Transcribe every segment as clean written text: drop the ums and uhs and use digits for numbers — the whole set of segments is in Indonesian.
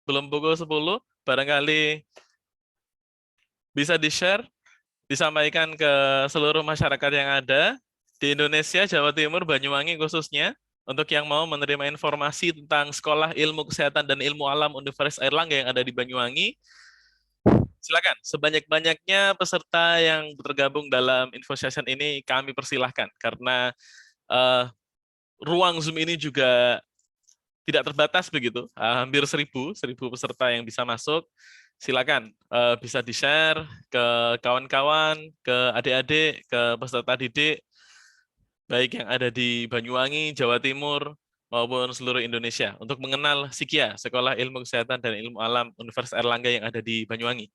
belum pukul 10, barangkali bisa di-share, disampaikan ke seluruh masyarakat yang ada di Indonesia, Jawa Timur, Banyuwangi khususnya, untuk yang mau menerima informasi tentang Sekolah Ilmu Kesehatan dan Ilmu Alam Universitas Airlangga yang ada di Banyuwangi. Silakan, sebanyak-banyaknya peserta yang tergabung dalam info session ini kami persilahkan, karena eh, ruang Zoom ini juga tidak terbatas begitu, hampir 1.000 peserta yang bisa masuk. Silakan bisa di-share ke kawan-kawan, ke adik-adik, ke peserta didik, baik yang ada di Banyuwangi, Jawa Timur, maupun seluruh Indonesia, untuk mengenal SIKIA, Sekolah Ilmu Kesehatan dan Ilmu Alam Universitas Airlangga yang ada di Banyuwangi.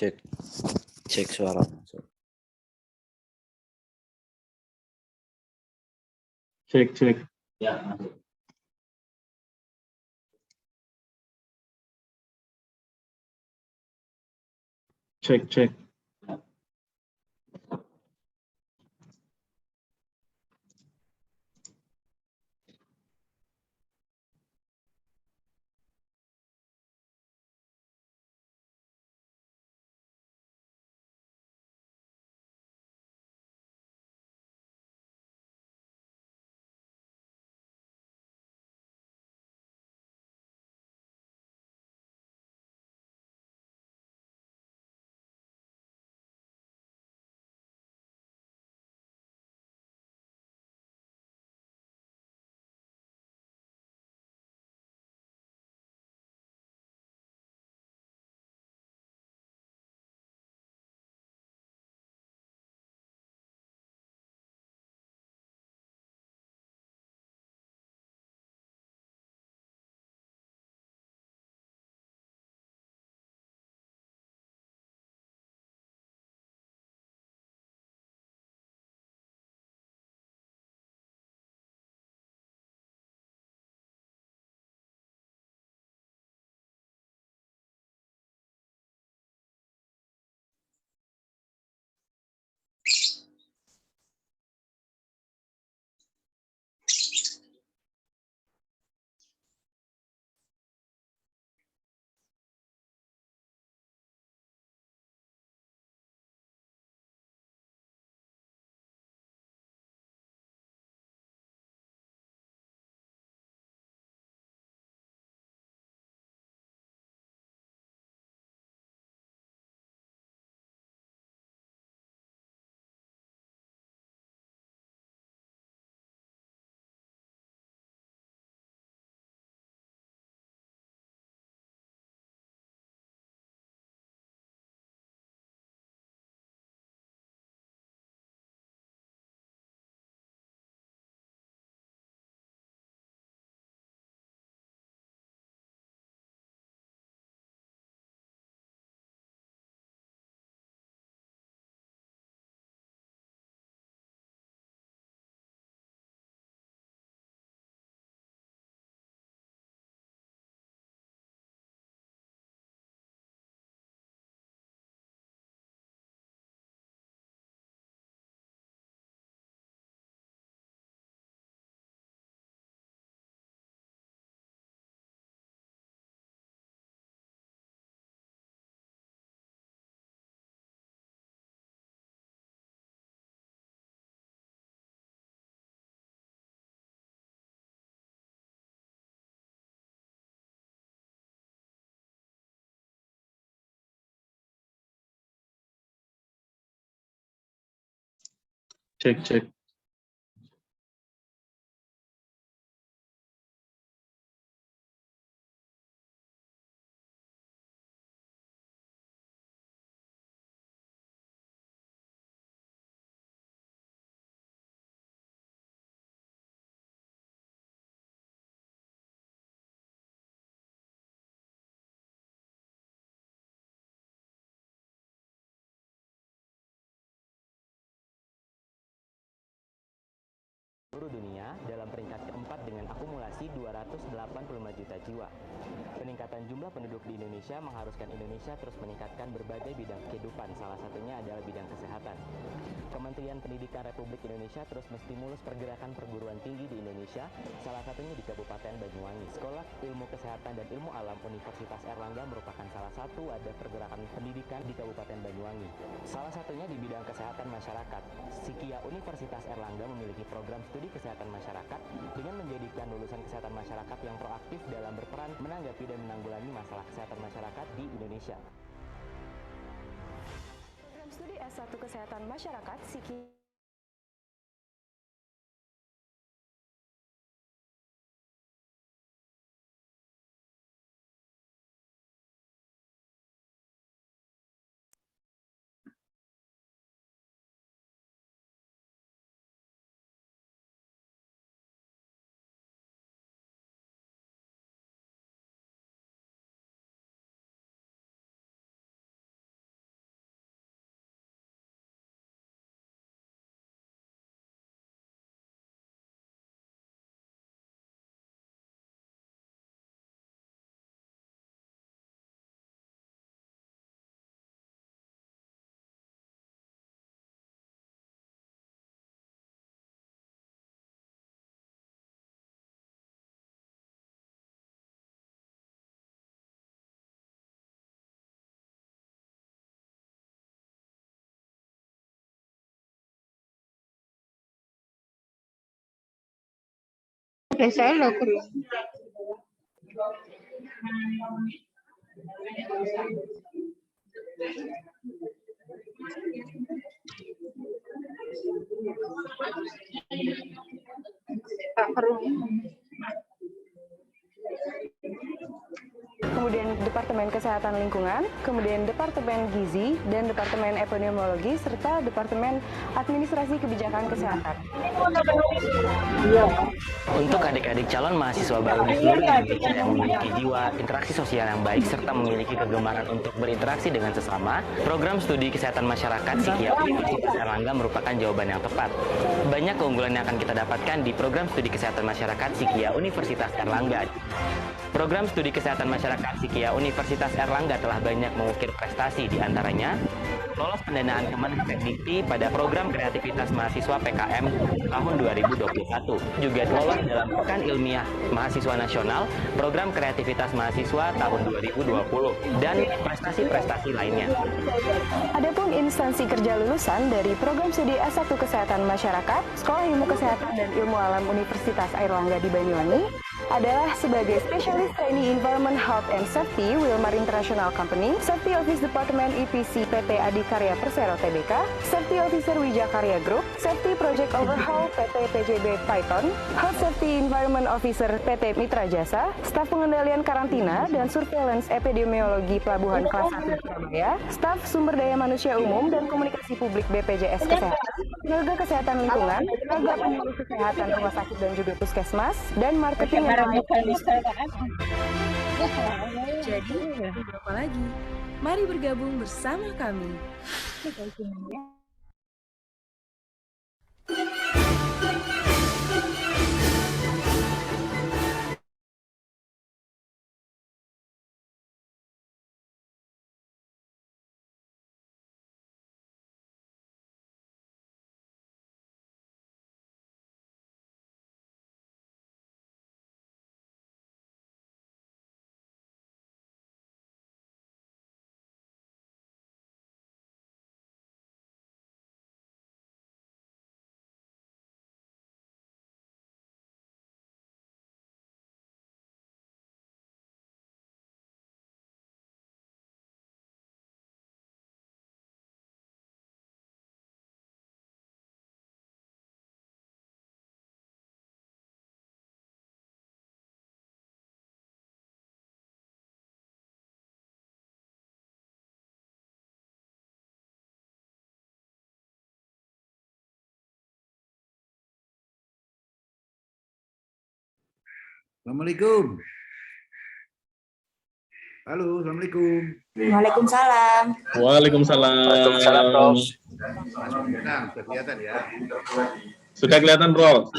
Cek, cek suara masuk. Cek. Ya, masuk. Cek. Cek. Seluruh dunia dalam peringkat keempat dengan akumulasi 285 juta jiwa. Peningkatan jumlah penduduk di Indonesia mengharuskan Indonesia terus meningkatkan berbagai bidang kehidupan, salah satunya adalah bidang kesehatan. Kementerian Pendidikan Republik Indonesia terus menstimulus pergerakan perguruan tinggi di Indonesia, salah satunya di Kabupaten Banyuwangi. Sekolah Ilmu Kesehatan dan Ilmu Alam Universitas Airlangga merupakan salah satu wadah pergerakan pendidikan di Kabupaten Banyuwangi. Salah satunya di bidang kesehatan masyarakat. Sikia Universitas Airlangga memiliki program studi kesehatan masyarakat dengan menjadikan lulusan kesehatan masyarakat yang proaktif dalam berperan menanggapi dan menanggulangi masalah kesehatan masyarakat di Indonesia. Program studi S1 Kesehatan Masyarakat Sikia Saya loker. Kemudian Departemen Kesehatan Lingkungan, kemudian Departemen Gizi, dan Departemen Epidemiologi, serta Departemen Administrasi Kebijakan Kesehatan. Untuk adik-adik calon mahasiswa baru di seluruh Indonesia yang memiliki jiwa interaksi sosial yang baik serta memiliki kegemaran untuk berinteraksi dengan sesama, program studi kesehatan masyarakat Sikia Universitas Airlangga merupakan jawaban yang tepat. Banyak keunggulan yang akan kita dapatkan di program studi kesehatan masyarakat Sikia Universitas Airlangga. Program studi kesehatan masyarakat Sikia Universitas Airlangga telah banyak mengukir prestasi, di antaranya lolos pendanaan Kemenristek-Dikti pada program kreativitas mahasiswa PKM tahun 2021, juga lolos dalam Pekan Ilmiah Mahasiswa Nasional program kreativitas mahasiswa tahun 2020, dan prestasi-prestasi lainnya. Adapun instansi kerja lulusan dari program studi S1 Kesehatan Masyarakat, Sekolah Ilmu Kesehatan dan Ilmu Alam Universitas Airlangga di Banyuwangi adalah sebagai Specialist Trainee Environment Health and Safety Wilmar International Company, Safety Office Department EPC PT Adikarya Persero Tbk, Safety Officer Wijakarya Group, Safety Project Overhaul PT PJB Python, Health Safety Environment Officer PT Mitra Jasa, Staf Pengendalian Karantina dan Surveillance Epidemiologi Pelabuhan Kelas 1 Surabaya, Staf Sumber Daya Manusia Umum dan Komunikasi Publik BPJS Kesehatan, Tenaga Kesehatan Lingkungan, Tenaga Penyuluh Kesehatan Rumah Sakit dan juga Puskesmas, dan Marketing yang Jadi, tunggu apa lagi? Mari bergabung bersama kami. Assalamualaikum. Halo, Assalamualaikum. Waalaikumsalam. Waalaikumsalam. Waalaikumsalam, Prof. Nah, sudah kelihatan ya. Sudah kelihatan, Prof.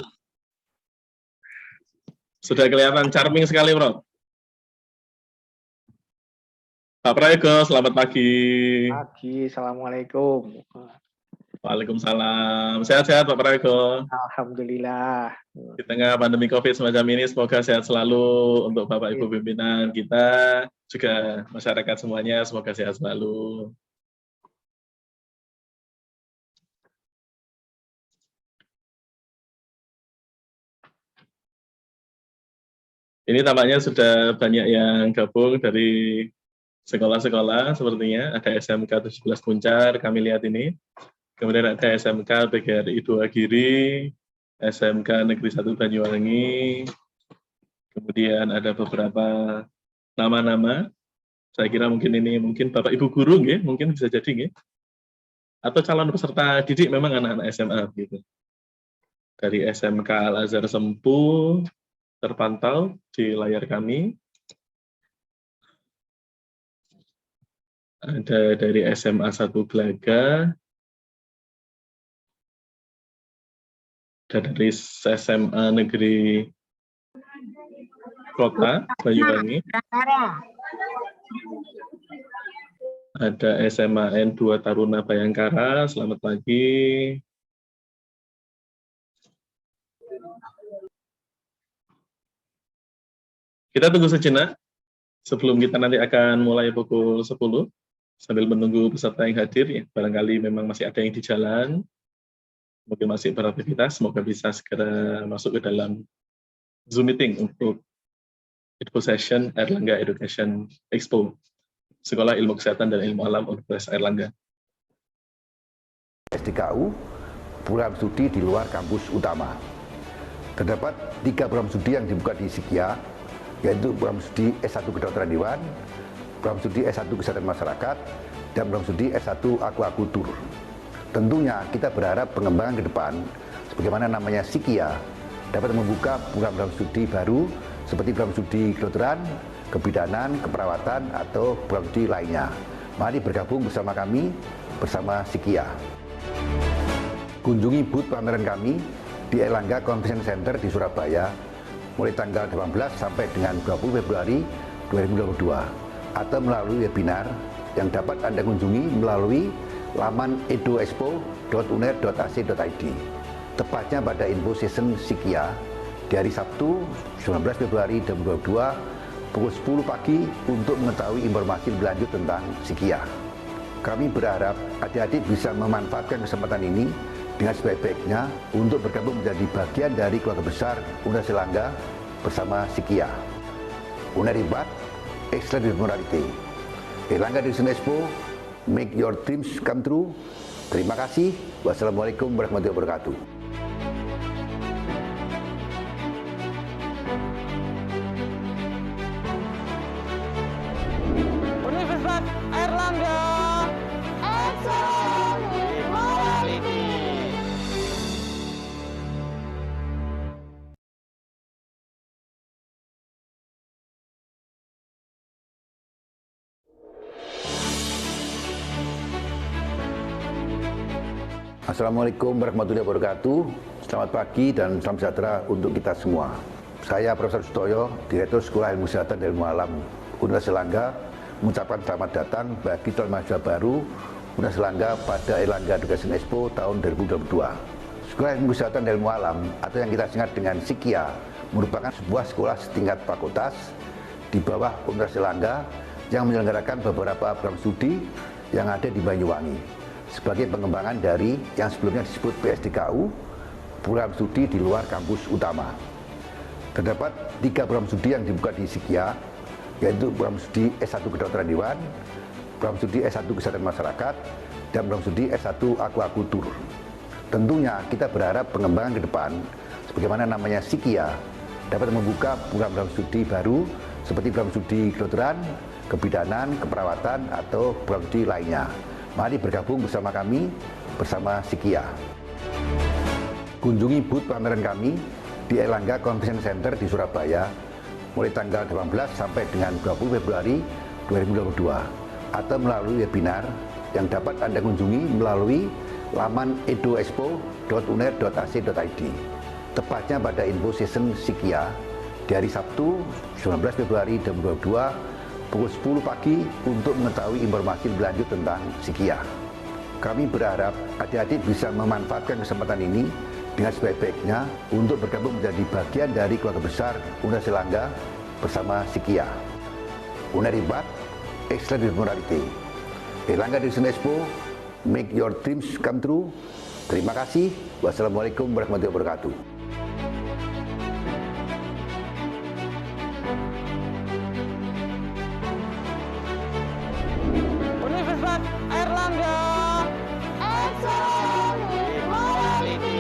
Sudah kelihatan, charming sekali, Prof. Pak Prayogo, selamat pagi. Pagi, Assalamualaikum. Waalaikumsalam. Sehat-sehat, Pak Prayogo. Alhamdulillah. Di tengah pandemi COVID semacam ini, semoga sehat selalu untuk Bapak Ibu pimpinan kita, juga masyarakat semuanya, semoga sehat selalu. Ini tampaknya sudah banyak yang gabung dari sekolah-sekolah sepertinya. Ada SMK 17 Kuncar, kami lihat ini. Kemudian ada SMK PGRI 2 Giri, SMK Negeri 1 Banyuwangi. Kemudian ada beberapa nama-nama. Saya kira mungkin ini Bapak Ibu guru nggih, mungkin bisa jadi nggih. Atau calon peserta didik memang anak-anak SMA gitu. Dari SMK Al-Azhar Sempu terpantau di layar kami. Ada dari SMA 1 Glaga. Dan dari SMA Negeri Kota Banyuwangi. Ada SMA N2 Taruna Bayangkara, selamat pagi. Kita tunggu sejenak sebelum kita nanti akan mulai pukul 10 sambil menunggu peserta yang hadir ya. Barangkali memang masih ada yang di jalan, mungkin masih beraktivitas, semoga bisa segera masuk ke dalam Zoom meeting untuk info session Airlangga Education Expo, Sekolah Ilmu Kesehatan dan Ilmu Alam Universitas Airlangga. SDKU, program studi di luar kampus utama. Terdapat 3 program studi yang dibuka di SIKIA, yaitu program studi S1 Kedokteran Hewan, program studi S1 Kesehatan Masyarakat, dan program studi S1 Aquacultur. Tentunya kita berharap pengembangan ke depan, sebagaimana namanya SIKIA, dapat membuka program-program studi baru seperti program studi kedokteran, kebidanan, keperawatan, atau program studi lainnya. Mari bergabung bersama kami, bersama SIKIA. Kunjungi booth pameran kami di Airlangga Convention Center di Surabaya mulai tanggal 18 sampai dengan 20 Februari 2022 atau melalui webinar yang dapat Anda kunjungi melalui laman edoexpo.uner.ac.id. Tepatnya pada info session SIKIA di hari Sabtu 19 Februari 2022 pukul 10 pagi untuk mengetahui informasi lebih lanjut tentang SIKIA. Kami berharap adik-adik bisa memanfaatkan kesempatan ini dengan sebaik-baiknya untuk bergabung menjadi bagian dari keluarga besar Universitas Airlangga bersama SIKIA. Uneribat, Excellent with Morality. Airlangga Education Expo, make your dreams come true. Terima kasih. Wassalamualaikum warahmatullahi wabarakatuh. Universitas Airlangga. Excellent with Morality. Assalamualaikum warahmatullahi wabarakatuh. Selamat pagi dan salam sejahtera untuk kita semua. Saya Profesor Sutoyo, Direktur Sekolah Ilmu Kesehatan dan Ilmu Alam Universitas Airlangga, mengucapkan selamat datang bagi calon mahasiswa baru Universitas Airlangga pada Airlangga Education Expo tahun 2022. Sekolah Ilmu Kesehatan dan Ilmu Alam atau yang kita singkat dengan SIKIA merupakan sebuah sekolah setingkat fakultas di bawah Universitas Airlangga yang menyelenggarakan beberapa program studi yang ada di Banyuwangi sebagai pengembangan dari yang sebelumnya disebut PSDKU, program studi di luar kampus utama. Terdapat 3 program studi yang dibuka di SIKIA, yaitu program studi S1 Kedokteran Hewan, program studi S1 Kesehatan Masyarakat, dan program studi S1 Aquacultur. Tentunya kita berharap pengembangan ke depan, sebagaimana namanya SIKIA, dapat membuka program-program studi baru seperti program studi kedokteran, kebidanan, keperawatan, atau program studi lainnya. Mari bergabung bersama kami, bersama SIKIA. Kunjungi booth pameran kami di Airlangga Convention Center di Surabaya mulai tanggal 18 sampai dengan 20 Februari 2022 atau melalui webinar yang dapat Anda kunjungi melalui laman edoexpo.uner.ac.id. Tepatnya pada info session SIKIA di hari Sabtu 19 Februari 2022 pukul 10 pagi untuk mengetahui informasi lebih lanjut tentang SIKIA. Kami berharap adik-adik bisa memanfaatkan kesempatan ini dengan sebaik-baiknya untuk bergabung menjadi bagian dari keluarga besar Universitas Airlangga bersama SIKIA. Uneribat, Excellent with Morality. Airlangga Education Expo, make your dreams come true. Terima kasih. Wassalamualaikum warahmatullahi wabarakatuh. Universitas Airlangga. Excellent with Morality.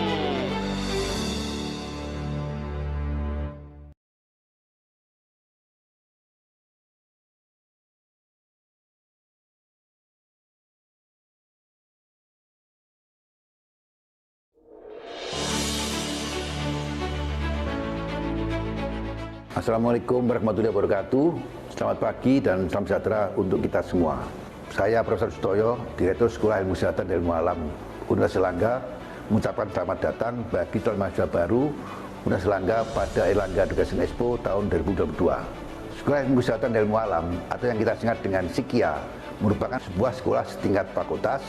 Assalamualaikum warahmatullahi wabarakatuh. Selamat pagi dan salam sejahtera untuk kita semua. Saya Profesor Sutoyo, Direktur Sekolah Ilmu Kesehatan dan Ilmu Alam Universitas Airlangga, mengucapkan selamat datang bagi calon mahasiswa baru Universitas Airlangga pada Airlangga Education Expo tahun 2022. Sekolah Ilmu Kesehatan dan Ilmu Alam atau yang kita singkat dengan SIKIA merupakan sebuah sekolah setingkat fakultas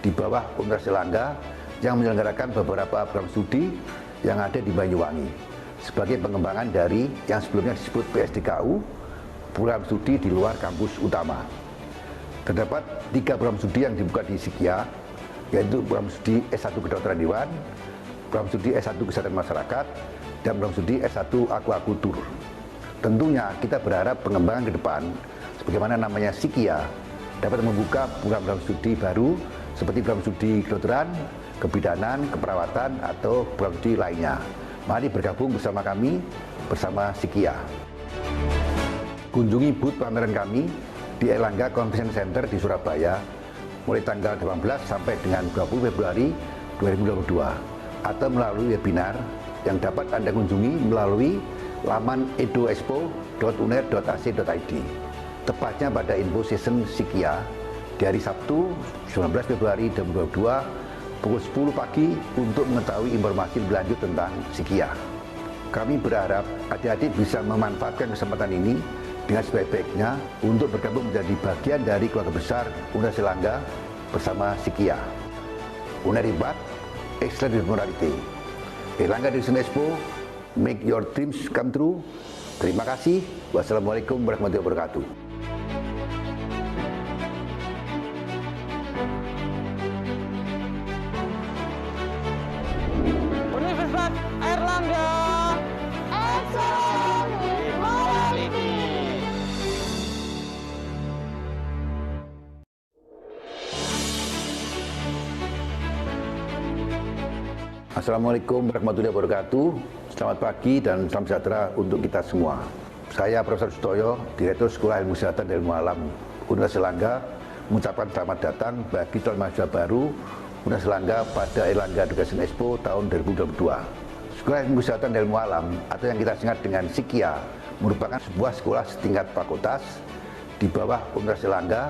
di bawah Universitas Airlangga yang menyelenggarakan beberapa program studi yang ada di Banyuwangi sebagai pengembangan dari yang sebelumnya disebut PSDKU, program studi di luar kampus utama. Terdapat 3 program studi yang dibuka di SIKIA, yaitu program studi S1 Kedokteran Hewan, program studi S1 Kesehatan Masyarakat, dan program studi S1 Aquacultur. Tentunya kita berharap pengembangan ke depan, sebagaimana namanya Sikia, dapat membuka program studi baru seperti program studi kedokteran, kebidanan, keperawatan, atau program studi lainnya. Mari bergabung bersama kami, bersama Sikia. Kunjungi booth pameran kami di Erlangga Convention Center di Surabaya mulai tanggal 18 sampai dengan 20 Februari 2022 atau melalui webinar yang dapat Anda kunjungi melalui laman edoexpo.uner.ac.id. Tepatnya pada info session Sikia di hari Sabtu 19 Februari 2022 pukul 10 pagi untuk mengetahui informasi lebih lanjut tentang Sikia. Kami berharap adik-adik bisa memanfaatkan kesempatan ini dengan sebaik-baiknya untuk bergabung menjadi bagian dari keluarga besar Universitas Airlangga bersama Sikia. Uneribat, Excellent Morality. Airlangga Education Expo, make your dreams come true. Terima kasih. Wassalamualaikum warahmatullahi wabarakatuh. Universitas Airlangga, Excellent Morality. Assalamualaikum warahmatullahi wabarakatuh. Selamat pagi dan salam sejahtera untuk kita semua. Saya Profesor Sutoyo, Direktur Sekolah Ilmu Kesehatan dan Ilmu Alam Universitas Airlangga, mengucapkan selamat datang bagi calon mahasiswa baru Universitas Airlangga pada Airlangga Education Expo tahun 2022. Sekolah Ilmu Kesehatan dan Ilmu Alam atau yang kita singkat dengan Sikia merupakan sebuah sekolah setingkat fakultas di bawah Universitas Airlangga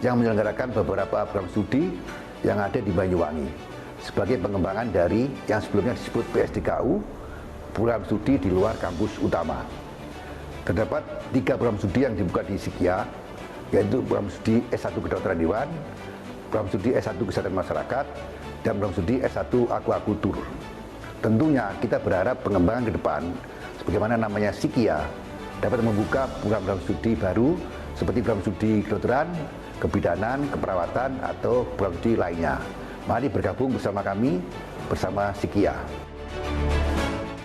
yang menyelenggarakan beberapa program studi yang ada di Banyuwangi sebagai pengembangan dari yang sebelumnya disebut PSDKU, program studi di luar kampus utama. Terdapat 3 program studi yang dibuka di Sikia, yaitu program studi S1 Kedokteran Hewan, program studi S1 Kesehatan Masyarakat, dan program studi S1 Aquacultur. Tentunya kita berharap pengembangan ke depan, sebagaimana namanya Sikia, dapat membuka program studi baru seperti program studi kedokteran, kebidanan, keperawatan, atau program studi lainnya. Mari bergabung bersama kami, bersama Sikia.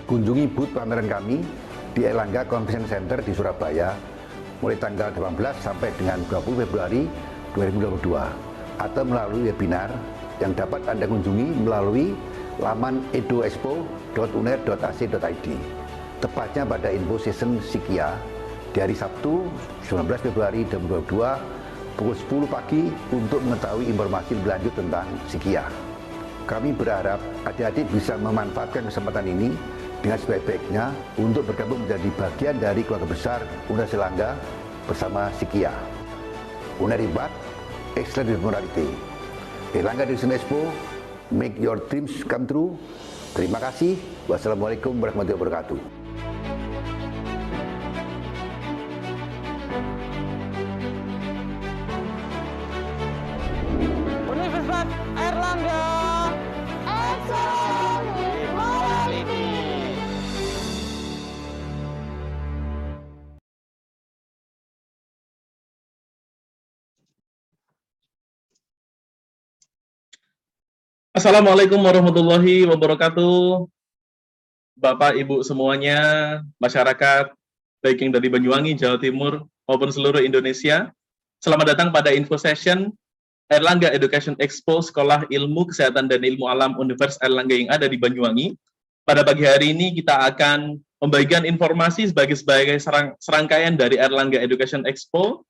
Kunjungi booth pameran kami di Erlangga Convention Center di Surabaya mulai tanggal 18 sampai dengan 20 Februari 2022 atau melalui webinar yang dapat Anda kunjungi melalui laman edoexpo.uner.ac.id. Tepatnya pada info session Sikia di hari Sabtu 19 Februari 2022 pukul 10 pagi untuk mengetahui informasi lebih lanjut tentang Sikia. Kami berharap adik-adik bisa memanfaatkan kesempatan ini dengan sebaik-baiknya untuk bergabung menjadi bagian dari keluarga besar Universitas Airlangga bersama Sikia. Uneribat, Excellent Morality. Airlangga Education Expo, make your dreams come true. Terima kasih. Wassalamualaikum warahmatullahi wabarakatuh. Universitas Airlangga, Excellent Morality. Assalamualaikum warahmatullahi wabarakatuh. Bapak, Ibu semuanya, masyarakat, baik yang dari Banyuwangi, Jawa Timur, maupun seluruh Indonesia. Selamat datang pada info session Airlangga Education Expo Sekolah Ilmu Kesehatan dan Ilmu Alam Universitas Airlangga yang ada di Banyuwangi. Pada pagi hari ini kita akan membagikan informasi sebagai serangkaian dari Airlangga Education Expo.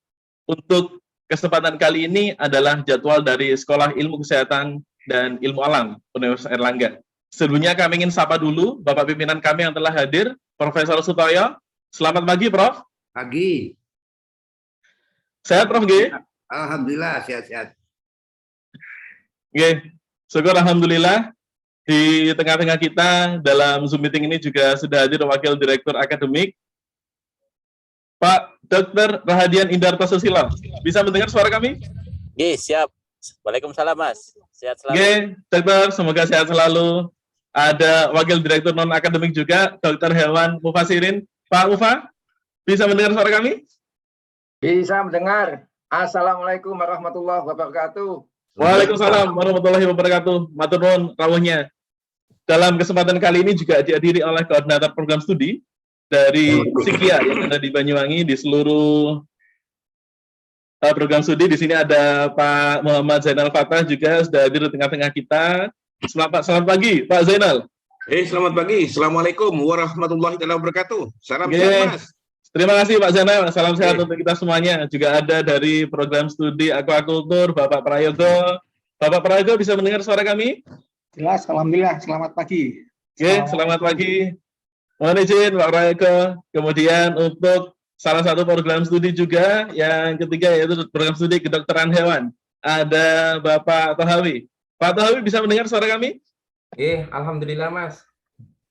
Untuk kesempatan kali ini adalah jadwal dari Sekolah Ilmu Kesehatan dan Ilmu Alam Universitas Airlangga. Sebelumnya kami ingin sapa dulu Bapak pimpinan kami yang telah hadir, Profesor Sutoyo. Selamat pagi, Prof. Pagi. Sehat, Prof, G? Alhamdulillah, sehat-sehat. Oke, syukur alhamdulillah di tengah-tengah kita dalam Zoom meeting ini juga sudah hadir Wakil Direktur Akademik Pak Dr. Rahadian Indarto Susilo. Bisa mendengar suara kami? Oke, siap. Waalaikumsalam, Mas. Sehat selalu. Oke, Dokter, semoga sehat selalu. Ada Wakil Direktur Non-Akademik juga, Dr. Hewan Mufasirin. Pak Ufa, bisa mendengar suara kami? Bisa mendengar. Assalamualaikum warahmatullahi wabarakatuh. Waalaikumsalam warahmatullahi wabarakatuh. Matur nuwun rawuhnya. dalam kesempatan kali ini juga dihadiri oleh koordinator program studi dari Sikia yang ada di Banyuwangi di seluruh program studi. Di sini ada Pak Muhammad Zainal Fatah juga sudah hadir di tengah-tengah kita. Selamat pagi, Pak Zainal. Selamat pagi. Assalamualaikum warahmatullahi wabarakatuh. Salam sehat, Mas. Terima kasih Pak Zainal. Salam sehat untuk kita semuanya. Juga ada dari program studi Aquaculture, Bapak Prayogo. Bapak Prayogo bisa mendengar suara kami? Jelas, alhamdulillah. Selamat pagi. Selamat pagi. Mohon izin Pak Prayogo. Kemudian untuk salah satu program studi juga yang ketiga yaitu program studi kedokteran hewan. Ada Bapak Tohawi. Pak Tohawi bisa mendengar suara kami? Alhamdulillah Mas.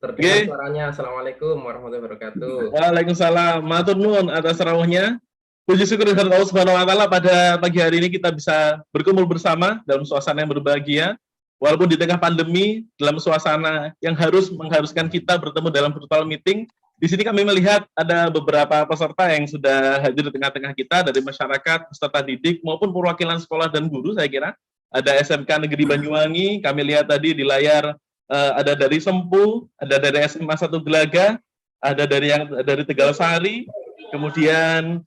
Terdengar suaranya. Assalamualaikum warahmatullahi wabarakatuh. Waalaikumsalam. Matur nuwun atas rawuhnya. Puji syukur kepada Allah Subhanahu wa taala pada pagi hari ini kita bisa berkumpul bersama dalam suasana yang berbahagia. Walaupun di tengah pandemi, dalam suasana yang mengharuskan kita bertemu dalam virtual meeting, di sini kami melihat ada beberapa peserta yang sudah hadir di tengah-tengah kita dari masyarakat, peserta didik maupun perwakilan sekolah dan guru. Saya kira ada SMK Negeri Banyuwangi, kami lihat tadi di layar ada dari Sempu, ada dari SMA 1 Gelaga, ada dari Tegalsari, kemudian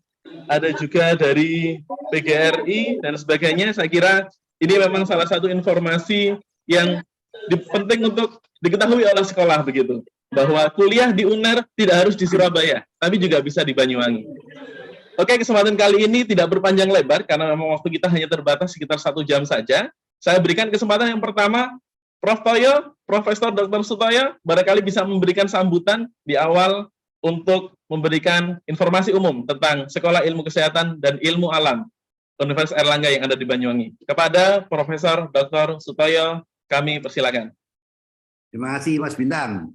ada juga dari PGRI dan sebagainya. Saya kira ini memang salah satu informasi yang penting untuk diketahui oleh sekolah begitu, bahwa kuliah di UNER tidak harus di Surabaya, tapi juga bisa di Banyuwangi. Oke, kesempatan kali ini tidak berpanjang lebar karena memang waktu kita hanya terbatas sekitar 1 jam saja. Saya berikan kesempatan yang pertama, Prof. Toyo, Profesor Dr. Sutoyo, barangkali bisa memberikan sambutan di awal untuk memberikan informasi umum tentang Sekolah Ilmu Kesehatan dan Ilmu Alam Universitas Airlangga yang ada di Banyuwangi. Kepada Profesor Dr. Sutoyo, kami persilakan. Terima kasih Mas Bintang.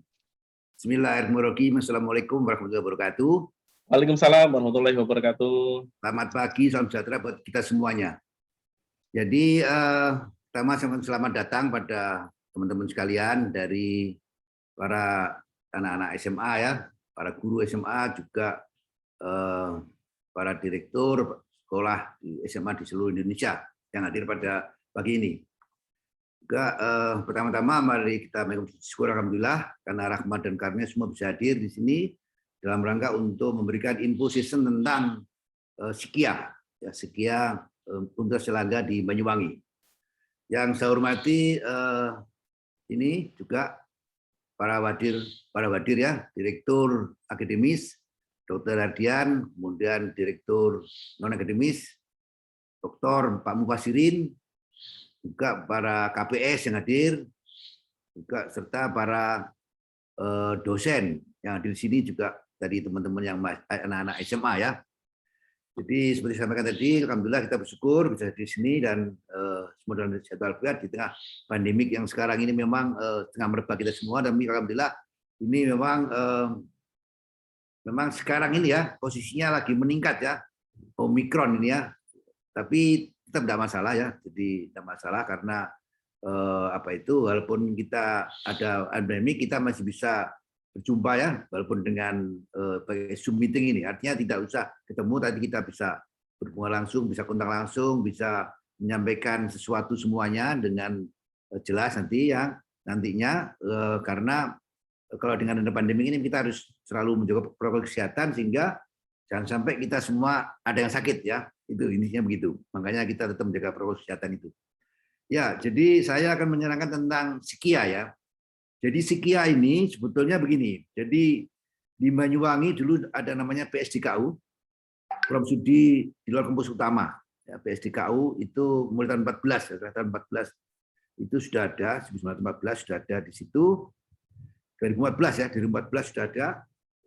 Bismillahirrahmanirrahim. Assalamualaikum warahmatullahi wabarakatuh. Waalaikumsalam warahmatullahi wabarakatuh. Selamat pagi, salam sejahtera buat kita semuanya. Jadi pertama selamat datang pada teman-teman sekalian dari para anak-anak SMA ya, para guru SMA juga para direktur sekolah di SMA di seluruh Indonesia yang hadir pada pagi ini. Juga pertama-tama mari kita bersyukur alhamdulillah karena rahmat dan karunia semua bisa hadir di sini dalam rangka untuk memberikan info season tentang Sikia, ya, Sikia Universitas Airlangga di Banyuwangi. Yang saya hormati ini juga para wadir ya, Direktur Akademis, Dr. Radian, kemudian Direktur Non-Akademis, Dr. Pak Mufasirin, juga para KPS yang hadir, juga serta para dosen yang hadir di sini juga dari teman-teman yang anak-anak SMA ya. Jadi seperti saya sampaikan tadi, alhamdulillah kita bersyukur bisa di sini dan semua dalam jadwal di tengah pandemik yang sekarang ini memang tengah merebak kita semua, dan alhamdulillah ini memang sekarang ini ya posisinya lagi meningkat ya, Omikron ini ya. Tapi tetap tidak masalah ya, jadi tidak masalah karena walaupun kita ada pandemi kita masih bisa berjumpa ya, walaupun dengan pakai Zoom meeting ini, artinya tidak usah ketemu, tapi kita bisa berhubungan langsung, bisa kontak langsung, bisa menyampaikan sesuatu semuanya dengan jelas nantinya karena kalau dengan ada pandemi ini kita harus selalu menjaga protokol kesehatan sehingga jangan sampai kita semua ada yang sakit ya, itu intinya begitu. Makanya kita tetap menjaga protokol kesehatan itu. Ya, jadi saya akan menerangkan tentang Sikia ya. Jadi Sikia ini sebetulnya begini. Jadi di Banyuwangi dulu ada namanya PSDKU, program studi di luar kampus utama. Ya, PSDKU itu mulai tahun 14, ya, tahun 14 itu sudah ada, 1914 sudah ada di situ. 2014 ya, 2014 sudah ada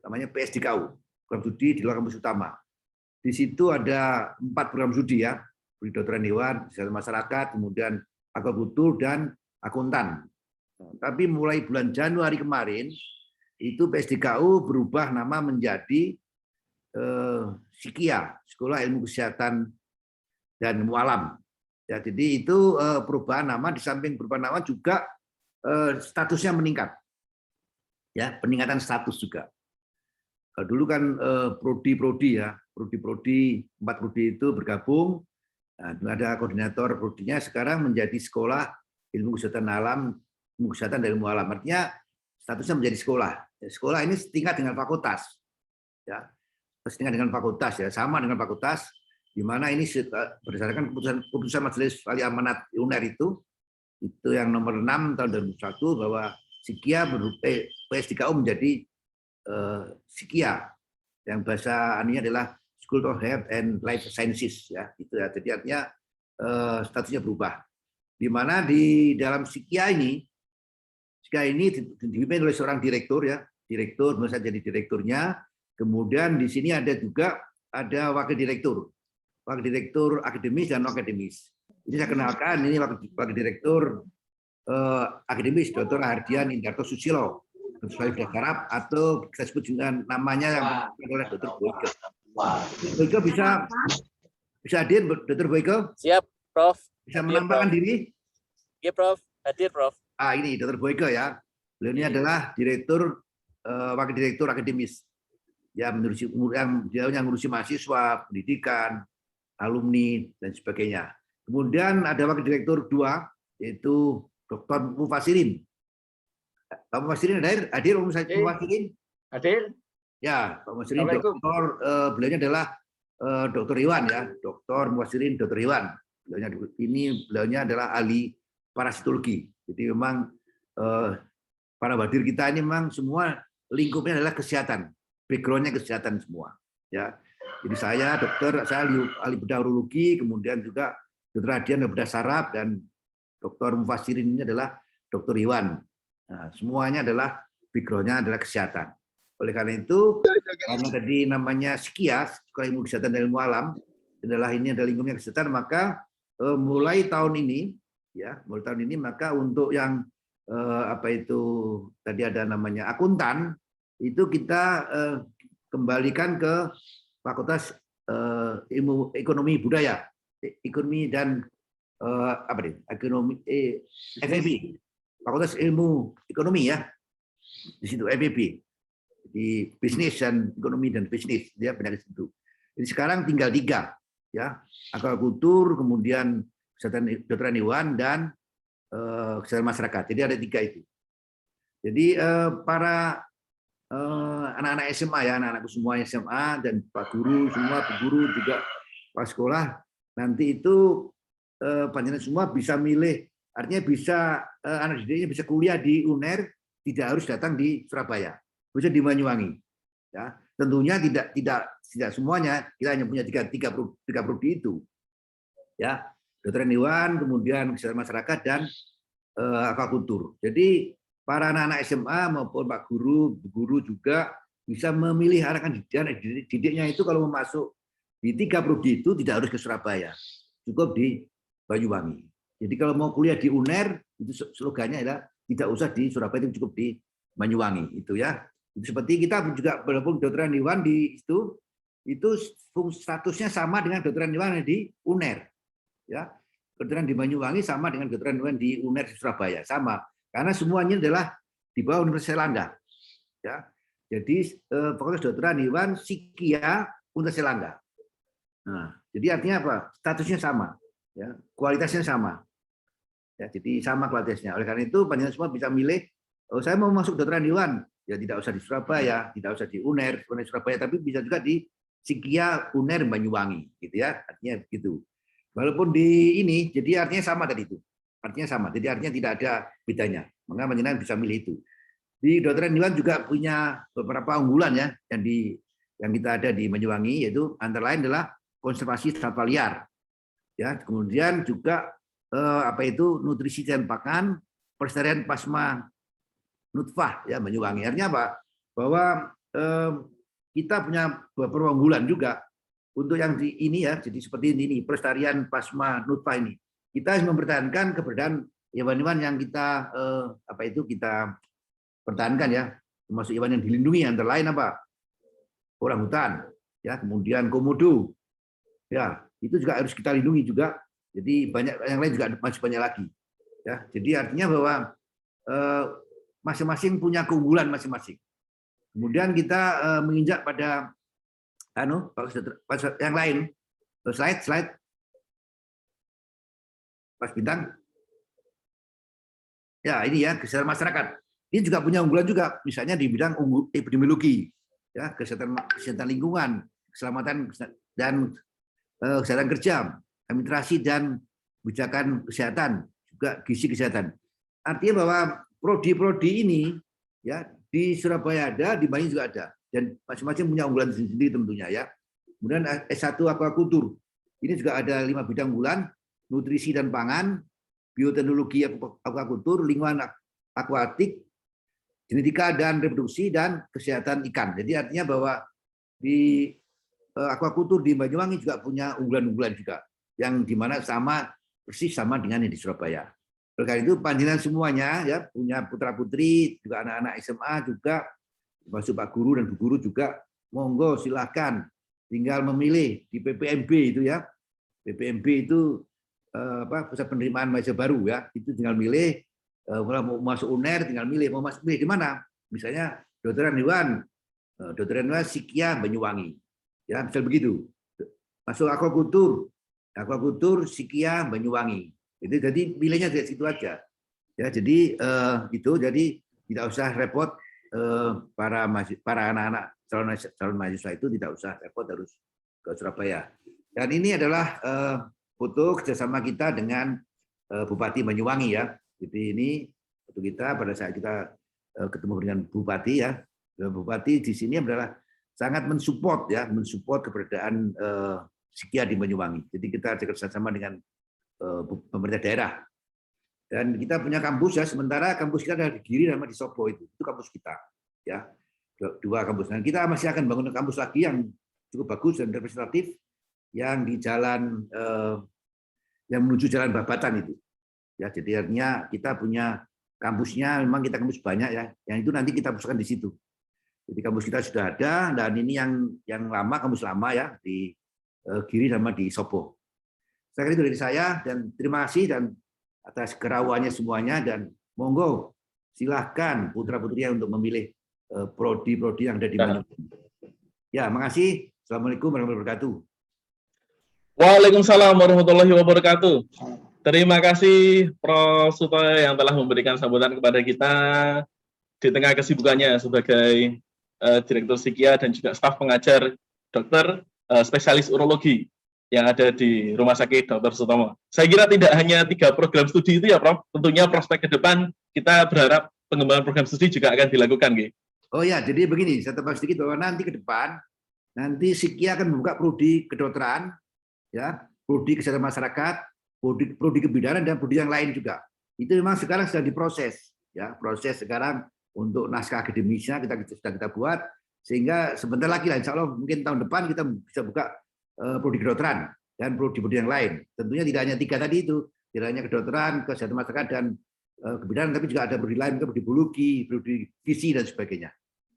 namanya PSDKU, program studi di luar kampus utama. Di situ ada 4 program studi ya, kedokteran hewan, kesehatan masyarakat, kemudian aquaculture dan akuntan. Tapi mulai bulan Januari kemarin itu PSDKU berubah nama menjadi Sikia, Sekolah Ilmu Kesehatan dan Ilmu Alam. Ya, jadi itu perubahan nama, di samping perubahan nama juga statusnya meningkat. Ya, peningkatan status juga. Kalau dulu kan prodi-prodi ya, prodi-prodi 4 prodi itu bergabung. Nah, ada koordinator prodinya, sekarang menjadi Sekolah Ilmu Kesehatan Alam ilmu kesehatan dan ilmu alam. Artinya statusnya menjadi sekolah. Sekolah ini setingkat dengan fakultas, ya, setingkat dengan fakultas, ya, sama dengan fakultas, di mana ini berdasarkan keputusan Majelis Wali Amanat UNER itu yang nomor 6 tahun 2001 bahwa Sikia PS3U menjadi Sikia, yang bahasa anunya adalah School of Health and Life Sciences, ya, itu ya. Jadi artinya statusnya berubah. Di mana di dalam Sikia ini dipimpin oleh seorang direktur, ya, direktur bisa jadi direkturnya. Kemudian di sini ada juga wakil direktur akademis dan non akademis. Ini saya kenalkan, ini wakil direktur akademis Dr. Hardian Indarto Susilo, Dr. Arab, atau kita sebut dengan namanya yang adalah Dr. Boyke. Boyke bisa hadir, Dr. Boyke? Siap, Prof. Bisa menambahkan diri? Iya, Prof. Hadir, Prof. Ini Dr. Boyke, ya. Beliau ini adalah wakil direktur akademis. Ya, yang ngurusi mahasiswa, pendidikan, alumni, dan sebagainya. Kemudian ada wakil direktur 2, yaitu Dr. Mufasirin. Pak Mufasirin hadir, Mufasirin? Hadir. Ya, Pak Mufasirin, dokter, beliaunya adalah Dr. Iwan, ya. Dr. Mufasirin, Dr. Iwan. Beliaunya adalah ahli parasitologi. Jadi memang para hadir kita ini memang semua lingkupnya adalah kesehatan, backgroundnya kesehatan semua. Ya, jadi saya ahli bedah urologi, kemudian juga Dr. Adian bedah saraf, dan Dr. Mufasirin ini adalah Dr. Iwan. Nah, semuanya adalah backgroundnya adalah kesehatan. Oleh karena itu, karena tadi namanya Sikia, Sekolah Ilmu Kesehatan dan Ilmu Alam, ini adalah lingkupnya kesehatan, maka mulai tahun ini, maka untuk yang tadi ada namanya akuntan, itu kita kembalikan ke Fakultas Ilmu Ekonomi Budaya, Ekonomi dan FEB, Fakultas Ilmu Ekonomi, ya, di situ FEB, di bisnis dan ekonomi dan bisnis, dia banyak di situ. Jadi sekarang tinggal 3, ya, akupuntur, kemudian kedokteran hewan, dan kesehatan masyarakat. Jadi ada 3 itu. Jadi para anak-anak SMA, ya, anak-anakku semua SMA, dan Pak Guru semua, Bu Guru juga Pak Sekolah, nanti itu panjenengan semua bisa milih, artinya bisa anak didiknya bisa kuliah di UNER, tidak harus datang di Surabaya, bisa di Banyuwangi. Ya, tentunya tidak semuanya, kita hanya punya tiga prodi itu. Ya, kedokteran hewan, kemudian kesehatan masyarakat, dan akupuntur. Jadi para anak-anak SMA maupun Pak Guru, Bu Guru juga bisa memilih anak didiknya itu kalau mau masuk di 3 prodi itu tidak harus ke Surabaya, cukup di Banyuwangi. Jadi kalau mau kuliah di UNER, itu slogannya adalah tidak usah di Surabaya, itu cukup di Banyuwangi, itu, ya. Itu seperti kita juga walaupun kedokteran hewan itu statusnya sama dengan kedokteran hewan di UNER, ya. Kedokteran di Banyuwangi sama dengan kedokteran hewan di UNER di Surabaya, sama. Karena semuanya adalah di bawah Universitas Airlangga. Ya. Jadi Fakultas Kedokteran Hewan Sikia Universitas Airlangga. Nah, jadi artinya apa? Statusnya sama, ya, kualitasnya sama. Ya, jadi sama kualitasnya. Oleh karena itu panjenengan semua bisa milih, saya mau masuk kedokteran hewan, ya tidak usah di Surabaya, tidak usah di UNER Surabaya, tapi bisa juga di Sikia UNER Banyuwangi, gitu, ya. Artinya begitu. Walaupun di ini, jadi artinya sama tadi itu. Artinya sama, jadi artinya tidak ada bedanya. Maka panjenengan bisa milih itu. Di kedokteran hewan juga punya beberapa unggulan, ya, yang kita ada di Banyuwangi, yaitu antara lain adalah konservasi satwa liar. Ya, kemudian juga nutrisi dan pakan, pelestarian plasma nutfah, ya, Banyuwangi. Artinya apa? Bahwa kita punya beberapa unggulan juga untuk yang di ini, ya, jadi seperti ini, pelestarian plasma nutfah ini. Kita harus mempertahankan keberadaan hewan-hewan yang kita kita pertahankan, ya, termasuk hewan yang dilindungi, antara lain apa? Orangutan, ya, kemudian komodo, ya, itu juga harus kita lindungi juga. Jadi banyak yang lain juga masih banyak lagi, ya. Jadi artinya bahwa masing-masing punya keunggulan masing-masing. Kemudian kita menginjak pada yang lain, slide. Mas Bintang. Ya, ini ya kesehatan masyarakat. Ini juga punya unggulan juga, misalnya di bidang epidemiologi, ya, kesehatan lingkungan, keselamatan dan kesehatan kerja, administrasi dan kebijakan kesehatan, juga gizi kesehatan. Artinya bahwa prodi-prodi ini ya di Surabaya ada, di Banyuwangi juga ada, dan masing-masing punya unggulan sendiri tentunya ya. Kemudian S1 akuakultur, ini juga ada 5 bidang unggulan, nutrisi dan pangan, bioteknologi akuakultur, lingkungan akuatik, genetika dan reproduksi, dan kesehatan ikan. Jadi artinya bahwa di akuakultur di Banyuwangi juga punya unggulan-unggulan juga, yang dimana persis sama dengan yang di Surabaya. Oleh karena itu panjenengan semuanya ya punya putra-putri, juga anak-anak SMA juga, termasuk Pak Guru dan Bu Guru juga, monggo silakan tinggal memilih di PPMB itu ya. PPMB itu pusat penerimaan mahasiswa baru ya, itu tinggal milih, kalau mau masuk UNER tinggal milih, mau masuk di mana, misalnya Kedokteran Hewan, Psikia Banyuwangi, ya misal begitu. Masuk akuakultur Psikia Banyuwangi, itu jadi milihnya dari situ aja, ya jadi itu jadi tidak usah repot, para anak-anak calon mahasiswa itu tidak usah repot harus ke Surabaya. Dan ini adalah foto kerjasama kita dengan Bupati Banyuwangi ya. Jadi ini foto kita pada saat kita ketemu dengan Bupati ya. Bupati di sini adalah sangat mensupport keberadaan Psikia di Banyuwangi. Jadi kita kerjasama dengan pemerintah daerah. Dan kita punya kampus ya. Sementara kampus kita ada di Giri sama di Sobo itu kampus kita ya. 2 kampus. Dan kita masih akan bangun kampus lagi yang cukup bagus dan representatif, yang di jalan yang menuju Jalan Babatan itu. Ya, jadi artinya kita punya kampusnya, memang kita kampus banyak ya. Yang itu nanti kita pusatkan di situ. Jadi kampus kita sudah ada, dan ini yang lama, kampus lama ya di Giri sama di Sobo. Saya kira itu dari saya, dan terima kasih dan atas kerawannya semuanya, dan monggo silahkan putra-putrinya untuk memilih prodi-prodi yang ada di Banyuwangi. Ya, makasih. Assalamualaikum warahmatullahi wabarakatuh. Waalaikumsalam warahmatullahi wabarakatuh. Terima kasih Prof. Sutoyo yang telah memberikan sambutan kepada kita di tengah kesibukannya sebagai Direktur Psikia dan juga staf pengajar dokter spesialis urologi yang ada di Rumah Sakit Dr. Sutomo. Saya kira tidak hanya 3 program studi itu ya Prof. Tentunya prospek ke depan kita berharap pengembangan program studi juga akan dilakukan. Gitu. Oh ya, jadi begini, saya tambah sedikit bahwa nanti ke depan, nanti Psikia akan membuka prodi kedokteran, ya, prodi kesehatan masyarakat, prodi kebidanan, dan prodi yang lain juga. Itu memang sekarang sedang diproses, ya, proses sekarang untuk naskah akademisnya kita buat, sehingga sebentar lagi lah, insya Allah mungkin tahun depan kita bisa buka prodi kedokteran dan prodi yang lain. Tentunya tidak hanya 3 tadi itu, tidak hanya kedokteran, kesehatan masyarakat dan kebidanan, tapi juga ada prodi lain, prodi biologi, prodi gizi dan sebagainya.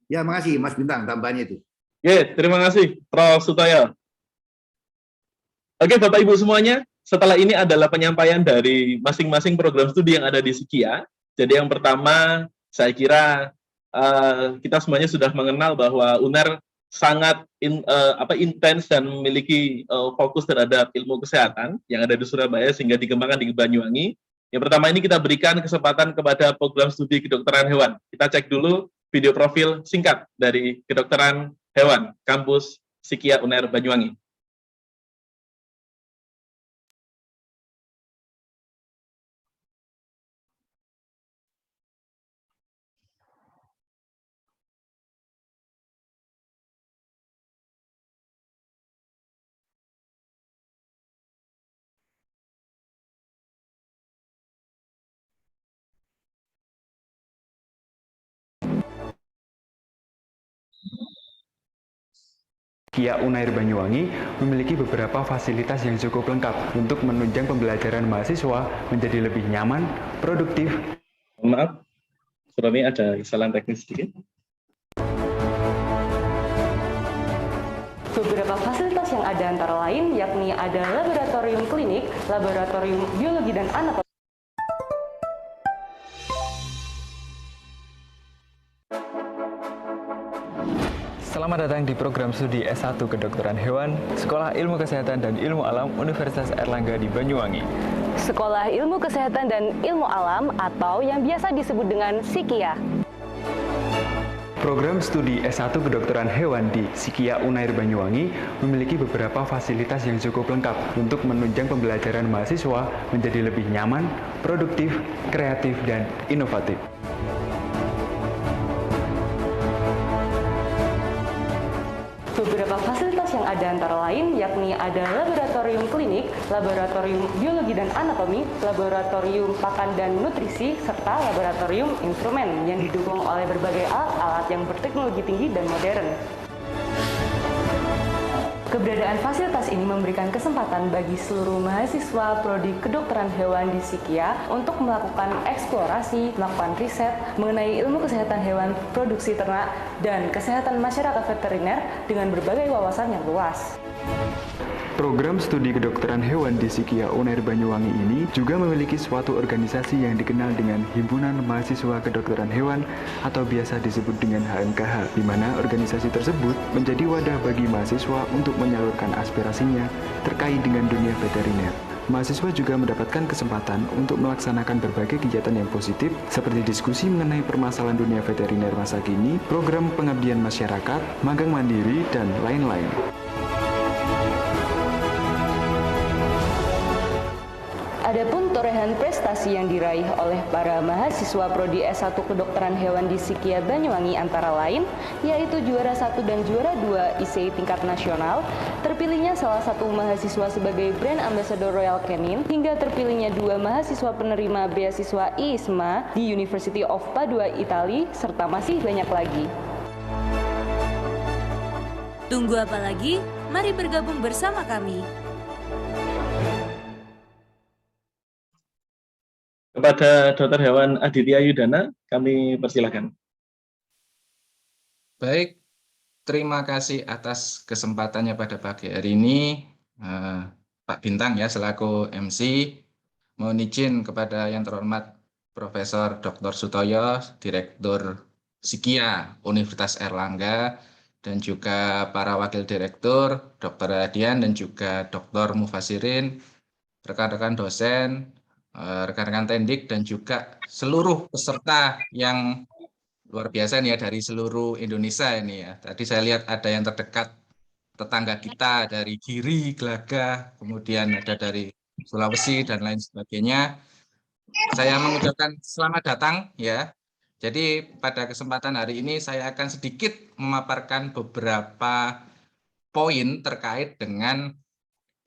Ya, makasih Mas Bintang tambahannya itu. Ya, terima kasih Prof. Sutoyo. Oke, Bapak Ibu semuanya, setelah ini adalah penyampaian dari masing-masing program studi yang ada di Psikia. Jadi yang pertama, saya kira kita semuanya sudah mengenal bahwa UNER sangat intens dan memiliki fokus terhadap ilmu kesehatan yang ada di Surabaya sehingga dikembangkan di Banyuwangi. Yang pertama ini kita berikan kesempatan kepada program studi kedokteran hewan. Kita cek dulu video profil singkat dari kedokteran hewan kampus Psikia UNER Banyuwangi. Psikia UNER Banyuwangi memiliki beberapa fasilitas yang cukup lengkap untuk menunjang pembelajaran mahasiswa menjadi lebih nyaman, produktif. Maaf, ini ada kesalahan teknis sedikit. Beberapa fasilitas yang ada antara lain yakni ada laboratorium klinik, laboratorium biologi dan anatomi. Selamat Selamat datang di program studi S1 Kedokteran Hewan, Sekolah Ilmu Kesehatan dan Ilmu Alam Universitas Airlangga di Banyuwangi. Sekolah Ilmu Kesehatan dan Ilmu Alam atau yang biasa disebut dengan SIKIA. Program studi S1 Kedokteran Hewan di SIKIA Unair Banyuwangi memiliki beberapa fasilitas yang cukup lengkap untuk menunjang pembelajaran mahasiswa menjadi lebih nyaman, produktif, kreatif, dan inovatif. Beberapa fasilitas yang ada antara lain yakni ada laboratorium klinik, laboratorium biologi dan anatomi, laboratorium pakan dan nutrisi, serta laboratorium instrumen yang didukung oleh berbagai alat-alat yang berteknologi tinggi dan modern. Keberadaan fasilitas ini memberikan kesempatan bagi seluruh mahasiswa prodi kedokteran hewan di SIKIA untuk melakukan eksplorasi, melakukan riset mengenai ilmu kesehatan hewan, produksi ternak, dan kesehatan masyarakat veteriner dengan berbagai wawasan yang luas. Program studi kedokteran hewan di SIKIA Unair Banyuwangi ini juga memiliki suatu organisasi yang dikenal dengan Himpunan Mahasiswa Kedokteran Hewan atau biasa disebut dengan HMKH, di mana organisasi tersebut menjadi wadah bagi mahasiswa untuk menyalurkan aspirasinya terkait dengan dunia veteriner. Mahasiswa juga mendapatkan kesempatan untuk melaksanakan berbagai kegiatan yang positif seperti diskusi mengenai permasalahan dunia veteriner masa kini, program pengabdian masyarakat, magang mandiri, dan lain-lain. Adapun torehan prestasi yang diraih oleh para mahasiswa prodi S1 Kedokteran Hewan di SIKIA Banyuwangi antara lain yaitu juara 1 dan juara 2 ICI tingkat nasional, terpilihnya salah satu mahasiswa sebagai brand ambassador Royal Canin, hingga terpilihnya 2 mahasiswa penerima beasiswa IISMA di University of Padua, Italia, serta masih banyak lagi. Tunggu apa lagi? Mari bergabung bersama kami. Kepada Dr. Hewan Aditya Yudana, kami persilakan. Baik, terima kasih atas kesempatannya pada pagi hari ini, Pak Bintang ya selaku MC. Mohon izin kepada yang terhormat Profesor Dr. Sutoyo, Direktur SIKIA Universitas Airlangga, dan juga para Wakil Direktur, Dr. Radian dan juga Dr. Mufasirin, rekan-rekan dosen, rekan-rekan tendik, dan juga seluruh peserta yang luar biasa nih ya dari seluruh Indonesia ini ya. Tadi saya lihat ada yang terdekat tetangga kita dari Giri, Gelagah, kemudian ada dari Sulawesi dan lain sebagainya. Saya mengucapkan selamat datang ya. Jadi pada kesempatan hari ini saya akan sedikit memaparkan beberapa poin terkait dengan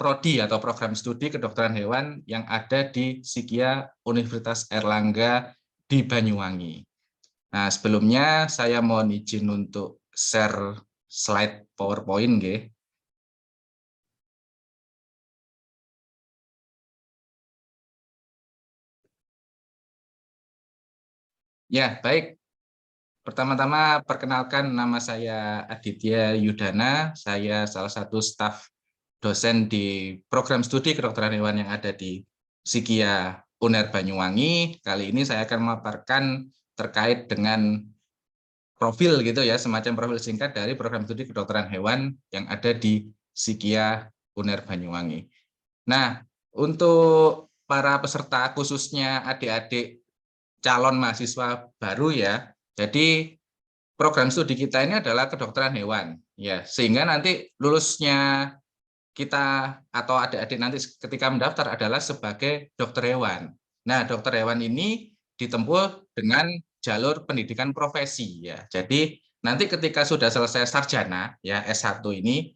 prodi atau program studi kedokteran hewan yang ada di SIKIA Universitas Airlangga di Banyuwangi. Nah, sebelumnya saya mohon izin untuk share slide PowerPoint nggih. Ya, baik. Pertama-tama perkenalkan, nama saya Aditya Yudana, saya salah satu staf dosen di program studi kedokteran hewan yang ada di SIKIA Unair Banyuwangi. Kali ini saya akan memaparkan terkait dengan profil gitu ya, semacam profil singkat dari program studi kedokteran hewan yang ada di SIKIA Unair Banyuwangi. Nah, untuk para peserta khususnya adik-adik calon mahasiswa baru ya, jadi program studi kita ini adalah kedokteran hewan ya, sehingga nanti lulusnya kita atau adik-adik nanti ketika mendaftar adalah sebagai dokter hewan. Nah, dokter hewan ini ditempuh dengan jalur pendidikan profesi ya. Jadi nanti ketika sudah selesai sarjana ya S1 ini,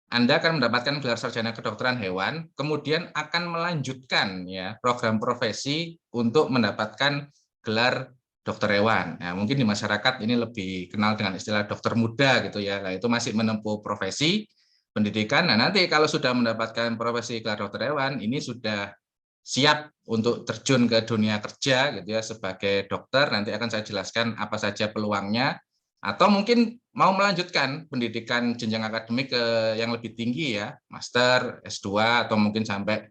Anda akan mendapatkan gelar sarjana kedokteran hewan, kemudian akan melanjutkan ya program profesi untuk mendapatkan gelar dokter hewan. Nah, mungkin di masyarakat ini lebih kenal dengan istilah dokter muda gitu ya. Nah, itu masih menempuh profesi pendidikan. Nah, nanti kalau sudah mendapatkan profesi gelar dokter hewan, ini sudah siap untuk terjun ke dunia kerja gitu ya sebagai dokter. Nanti akan saya jelaskan apa saja peluangnya, atau mungkin mau melanjutkan pendidikan jenjang akademik ke yang lebih tinggi ya, master, S2 atau mungkin sampai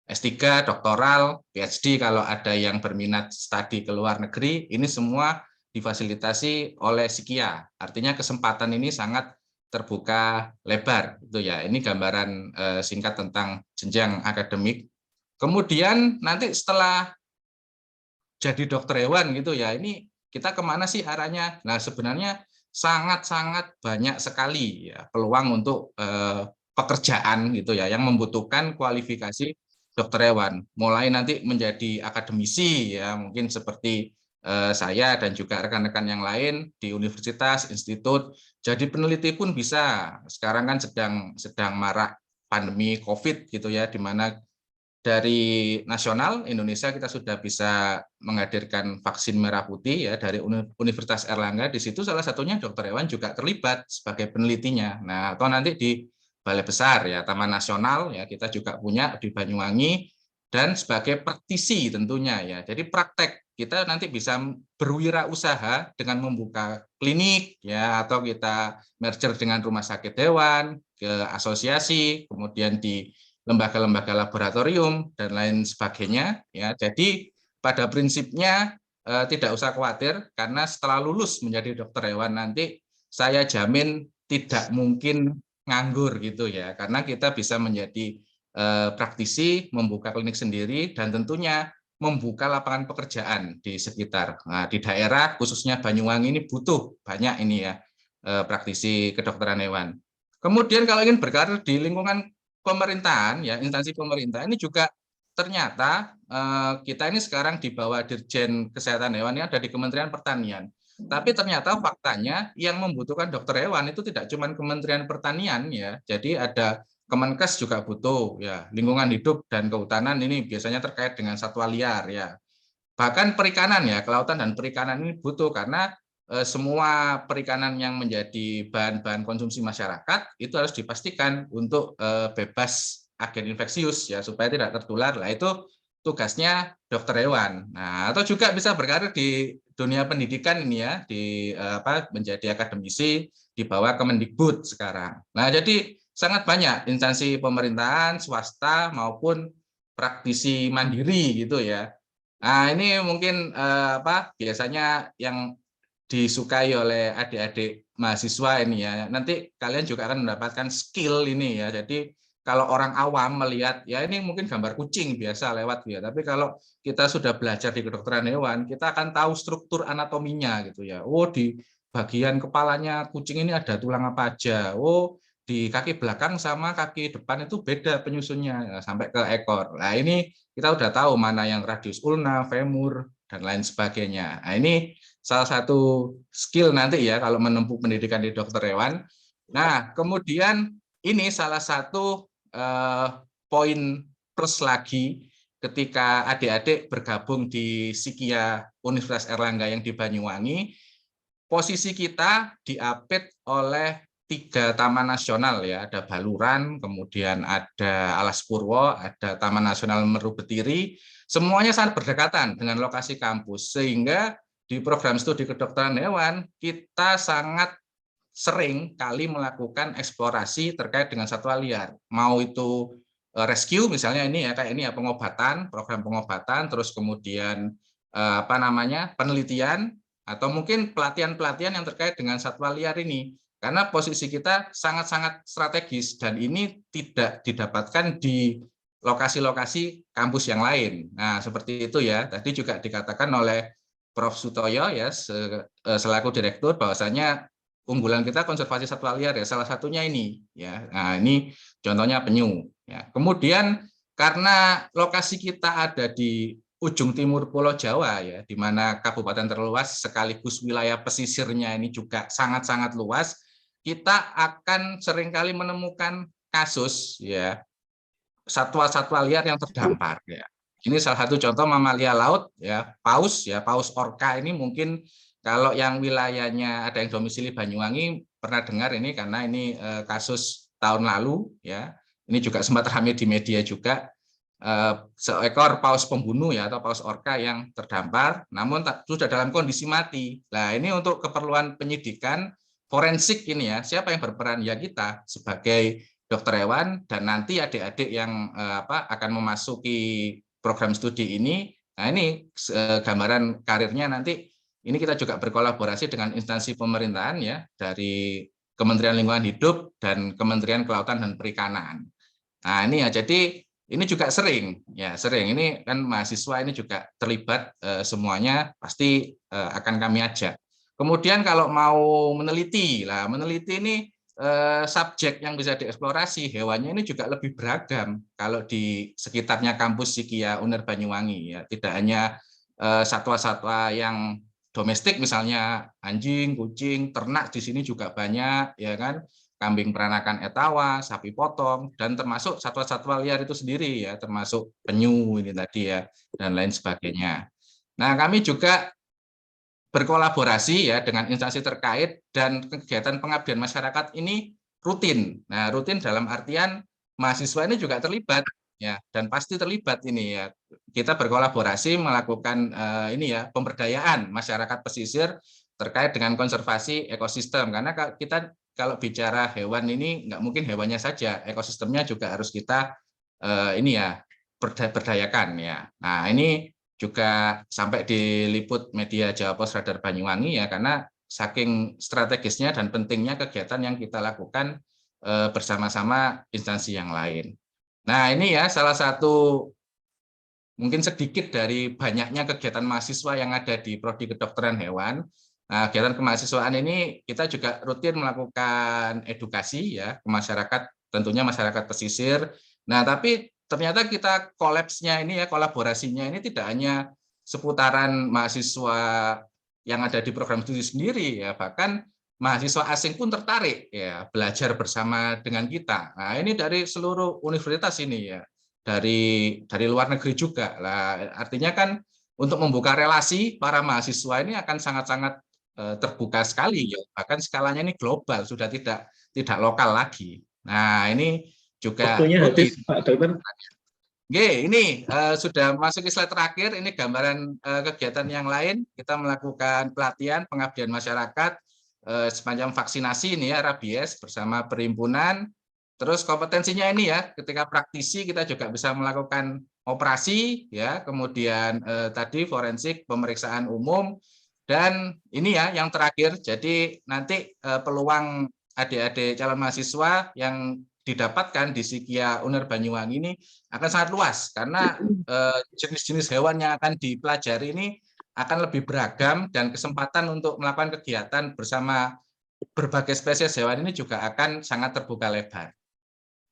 S3, doktoral, PhD kalau ada yang berminat studi ke luar negeri. Ini semua difasilitasi oleh SIKIA. Artinya kesempatan ini sangat terbuka lebar itu ya. Ini gambaran singkat tentang jenjang akademik. Kemudian nanti setelah jadi dokter hewan gitu ya, ini kita kemana sih arahnya? Nah, sebenarnya sangat-sangat banyak sekali ya peluang untuk pekerjaan gitu ya yang membutuhkan kualifikasi dokter hewan. Mulai nanti menjadi akademisi ya, mungkin seperti saya dan juga rekan-rekan yang lain di universitas, institut. Jadi peneliti pun bisa. Sekarang kan sedang marak pandemi COVID gitu ya, di mana dari nasional Indonesia kita sudah bisa menghadirkan vaksin merah putih ya dari Universitas Airlangga. Di situ salah satunya dokter hewan juga terlibat sebagai penelitinya. Nah, atau nanti di Balai Besar ya, Taman Nasional ya kita juga punya di Banyuwangi, dan sebagai praktisi tentunya ya. Jadi praktek kita nanti bisa berwirausaha dengan membuka klinik ya, atau kita merger dengan rumah sakit hewan, ke asosiasi, kemudian di lembaga-lembaga laboratorium dan lain sebagainya ya. Jadi pada prinsipnya tidak usah khawatir, karena setelah lulus menjadi dokter hewan nanti saya jamin tidak mungkin nganggur gitu ya, karena kita bisa menjadi praktisi, membuka klinik sendiri, dan tentunya membuka lapangan pekerjaan di sekitar. Nah, di daerah khususnya Banyuwangi ini butuh banyak ini ya praktisi kedokteran hewan. Kemudian kalau ingin berkarir di lingkungan pemerintahan ya, instansi pemerintah ini juga ternyata kita ini sekarang di bawah Dirjen Kesehatan Hewan ini ada di Kementerian Pertanian. Tapi ternyata faktanya yang membutuhkan dokter hewan itu tidak cuma Kementerian Pertanian ya. Jadi ada Kemenkes juga butuh ya, lingkungan hidup dan kehutanan ini biasanya terkait dengan satwa liar ya. Bahkan perikanan ya, kelautan dan perikanan ini butuh, karena semua perikanan yang menjadi bahan-bahan konsumsi masyarakat itu harus dipastikan untuk bebas agen infeksius ya, supaya tidak tertular. Lah itu tugasnya dokter hewan. Nah, atau juga bisa berkarir di dunia pendidikan ini ya, di menjadi akademisi di bawah Kemendikbud sekarang. Nah, jadi sangat banyak instansi pemerintahan, swasta maupun praktisi mandiri gitu ya. Nah, ini mungkin biasanya yang disukai oleh adik-adik mahasiswa ini ya. Nanti kalian juga akan mendapatkan skill ini ya. Jadi kalau orang awam melihat ya ini mungkin gambar kucing biasa lewat ya. Tapi kalau kita sudah belajar di kedokteran hewan, kita akan tahu struktur anatominya gitu ya. Oh, di bagian kepalanya kucing ini ada tulang apa aja. Oh, di kaki belakang sama kaki depan itu beda penyusunnya sampai ke ekor. Nah, ini kita udah tahu mana yang radius ulna, femur, dan lain sebagainya. Nah, ini salah satu skill nanti ya kalau menempuh pendidikan di dokter hewan. Nah, kemudian ini salah satu poin plus lagi ketika adik-adik bergabung di Sikia Universitas Airlangga yang di Banyuwangi, posisi kita diapit oleh 3 taman nasional ya, ada Baluran, kemudian ada Alas Purwo, ada Taman Nasional Meru Betiri, semuanya sangat berdekatan dengan lokasi kampus, sehingga di program studi kedokteran hewan kita sangat sering kali melakukan eksplorasi terkait dengan satwa liar, mau itu rescue misalnya ini ya, kayak ini ya, pengobatan, program pengobatan, terus kemudian penelitian, atau mungkin pelatihan-pelatihan yang terkait dengan satwa liar ini. Karena posisi kita sangat-sangat strategis dan ini tidak didapatkan di lokasi-lokasi kampus yang lain. Nah, seperti itu ya. Tadi juga dikatakan oleh Prof. Sutoyo ya selaku direktur bahwasanya unggulan kita konservasi satwa liar ya, salah satunya ini ya. Nah, ini contohnya penyu ya. Kemudian karena lokasi kita ada di ujung timur Pulau Jawa ya, di mana kabupaten terluas sekaligus wilayah pesisirnya ini juga sangat-sangat luas, kita akan seringkali menemukan kasus ya satwa-satwa liar yang terdampar ya. Ini salah satu contoh mamalia laut ya, paus ya, paus orca ini mungkin kalau yang wilayahnya ada yang domisili Banyuwangi pernah dengar ini, karena ini kasus tahun lalu ya. Ini juga sempat ramai di media juga, seekor paus pembunuh ya, atau paus orca yang terdampar namun sudah dalam kondisi mati. Nah, ini untuk keperluan penyidikan forensik ini ya, siapa yang berperan? Ya kita sebagai dokter hewan, dan nanti adik-adik yang akan memasuki program studi ini. Nah, ini gambaran karirnya nanti. Ini kita juga berkolaborasi dengan instansi pemerintahan ya, dari Kementerian Lingkungan Hidup, dan Kementerian Kelautan dan Perikanan. Nah, ini ya, jadi ini juga sering. Ini kan mahasiswa ini juga terlibat, semuanya pasti akan kami ajak. Kemudian kalau mau meneliti ini subjek yang bisa dieksplorasi hewannya ini juga lebih beragam kalau di sekitarnya kampus Sikia Uner Banyuwangi, ya. Tidak hanya satwa-satwa yang domestik, misalnya anjing, kucing, ternak di sini juga banyak, ya kan, kambing peranakan etawa, sapi potong, dan termasuk satwa-satwa liar itu sendiri, ya, termasuk penyu ini tadi, ya, dan lain sebagainya. Nah, kami juga berkolaborasi, ya, dengan instansi terkait, dan kegiatan pengabdian masyarakat ini rutin. Nah, rutin dalam artian mahasiswa ini juga terlibat, ya, dan pasti terlibat ini, ya. Kita berkolaborasi melakukan pemberdayaan masyarakat pesisir terkait dengan konservasi ekosistem, karena kita kalau bicara hewan ini nggak mungkin hewannya saja, ekosistemnya juga harus kita berdayakan, ya. Nah, ini juga sampai diliput media Jawa Pos Radar Banyuwangi, ya, karena saking strategisnya dan pentingnya kegiatan yang kita lakukan bersama-sama instansi yang lain. Nah, ini ya salah satu mungkin sedikit dari banyaknya kegiatan mahasiswa yang ada di Prodi Kedokteran Hewan. Nah, kegiatan kemahasiswaan ini kita juga rutin melakukan edukasi, ya, ke masyarakat, tentunya masyarakat pesisir. Nah, tapi ternyata kita kolaborasinya ini tidak hanya seputaran mahasiswa yang ada di program studi sendiri, ya, bahkan mahasiswa asing pun tertarik, ya, belajar bersama dengan kita. Nah, ini dari seluruh universitas ini, ya, dari luar negeri juga. Nah, artinya kan untuk membuka relasi para mahasiswa ini akan sangat-sangat terbuka sekali, ya. Bahkan skalanya ini global, sudah tidak lokal lagi. Nah, ini juga waktunya habis, Pak Dokter. Oke, ini sudah masuk ke slide terakhir. Ini gambaran kegiatan yang lain. Kita melakukan pelatihan pengabdian masyarakat semacam vaksinasi ini, ya, rabies bersama perhimpunan. Terus kompetensinya ini, ya, ketika praktisi kita juga bisa melakukan operasi, ya, kemudian tadi forensik, pemeriksaan umum, dan ini, ya, yang terakhir. Jadi nanti peluang adik-adik calon mahasiswa yang didapatkan di Sikia Uner Banyuwangi ini akan sangat luas, karena jenis-jenis hewan yang akan dipelajari ini akan lebih beragam, dan kesempatan untuk melakukan kegiatan bersama berbagai spesies hewan ini juga akan sangat terbuka lebar.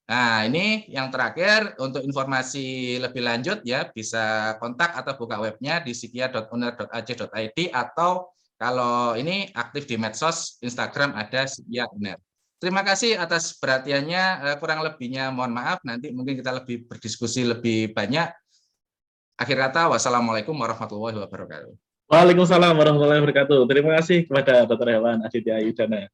Nah, ini yang terakhir, untuk informasi lebih lanjut, ya, bisa kontak atau buka webnya di sikia.uner.ac.id, atau kalau ini aktif di medsos, Instagram ada Sikia Uner. Terima kasih atas perhatiannya, kurang lebihnya mohon maaf, nanti mungkin kita lebih berdiskusi lebih banyak. Akhir kata, wassalamualaikum warahmatullahi wabarakatuh. Waalaikumsalam warahmatullahi wabarakatuh. Terima kasih kepada Dr. Hewan Aditya Yudana.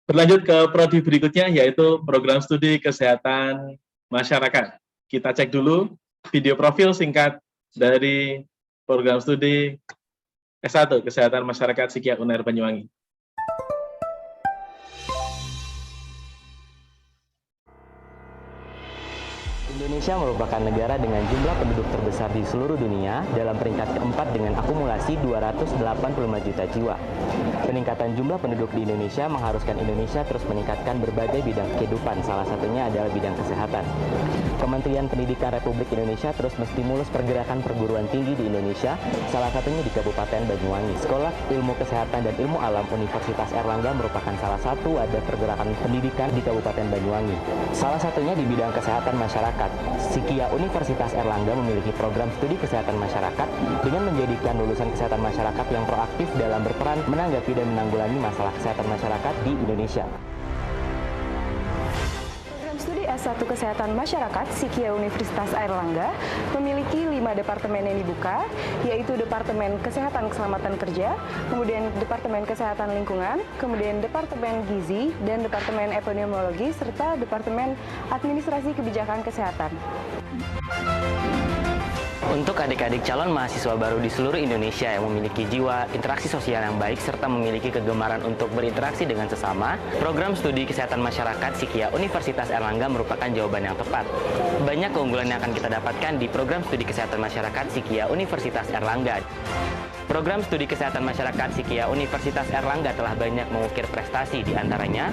Berlanjut ke prodi berikutnya, yaitu program studi kesehatan masyarakat. Kita cek dulu video profil singkat dari program studi S1 Kesehatan Masyarakat Sikia Uner Banyuwangi. Indonesia merupakan negara dengan jumlah penduduk terbesar di seluruh dunia dalam peringkat keempat dengan akumulasi 285 juta jiwa. Peningkatan jumlah penduduk di Indonesia mengharuskan Indonesia terus meningkatkan berbagai bidang kehidupan, salah satunya adalah bidang kesehatan. Kementerian Pendidikan Republik Indonesia terus menstimulus pergerakan perguruan tinggi di Indonesia, salah satunya di Kabupaten Banyuwangi. Sekolah Ilmu Kesehatan dan Ilmu Alam Universitas Airlangga merupakan salah satu ada pergerakan pendidikan di Kabupaten Banyuwangi. Salah satunya di bidang kesehatan masyarakat. Sikia Universitas Airlangga memiliki program studi kesehatan masyarakat dengan menjadikan lulusan kesehatan masyarakat yang proaktif dalam berperan menanggapi dan menanggulangi masalah kesehatan masyarakat di Indonesia. Program studi S1 Kesehatan Masyarakat Sikia Universitas Airlangga memiliki 5 departemen yang dibuka, yaitu Departemen Kesehatan Keselamatan Kerja, kemudian Departemen Kesehatan Lingkungan, kemudian Departemen Gizi, dan Departemen Epidemiologi, serta Departemen Administrasi Kebijakan Kesehatan. Untuk adik-adik calon mahasiswa baru di seluruh Indonesia yang memiliki jiwa interaksi sosial yang baik serta memiliki kegemaran untuk berinteraksi dengan sesama, program studi kesehatan masyarakat Sikia Universitas Airlangga merupakan jawaban yang tepat. Banyak keunggulan yang akan kita dapatkan di program studi kesehatan masyarakat Sikia Universitas Airlangga. Program Studi Kesehatan Masyarakat Sikia Universitas Airlangga telah banyak mengukir prestasi, di antaranya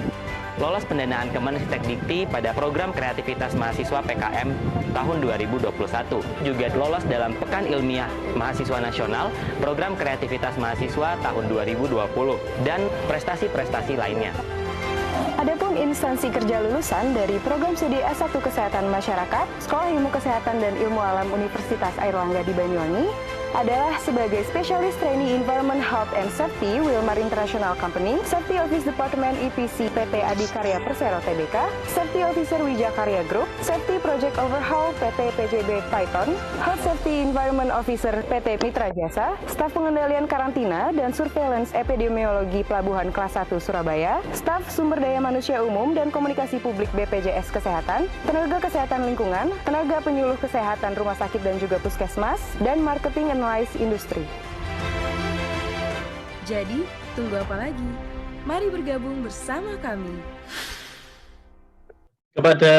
lolos pendanaan Kemenristek Dikti pada program kreativitas mahasiswa PKM tahun 2021. Juga lolos dalam Pekan Ilmiah Mahasiswa Nasional program kreativitas mahasiswa tahun 2020 dan prestasi-prestasi lainnya. Adapun instansi kerja lulusan dari program studi S1 Kesehatan Masyarakat, Sekolah Ilmu Kesehatan dan Ilmu Alam Universitas Airlangga di Banyuwangi adalah sebagai Specialist Trainee Environment Health and Safety Wilmar International Company, Safety Office Department EPC PT Adikarya Persero Tbk, Safety Officer Wijakarya Group, Safety Project Overhaul PT PJB Python, Health Safety Environment Officer PT Mitra Jasa, Staf Pengendalian Karantina dan Surveillance Epidemiologi Pelabuhan Kelas 1 Surabaya, Staf Sumber Daya Manusia Umum dan Komunikasi Publik BPJS Kesehatan, Tenaga Kesehatan Lingkungan, Tenaga Penyuluh Kesehatan Rumah Sakit dan juga Puskesmas, dan Marketing Analyze Industri. Jadi, tunggu apa lagi? Mari bergabung bersama kami. Kepada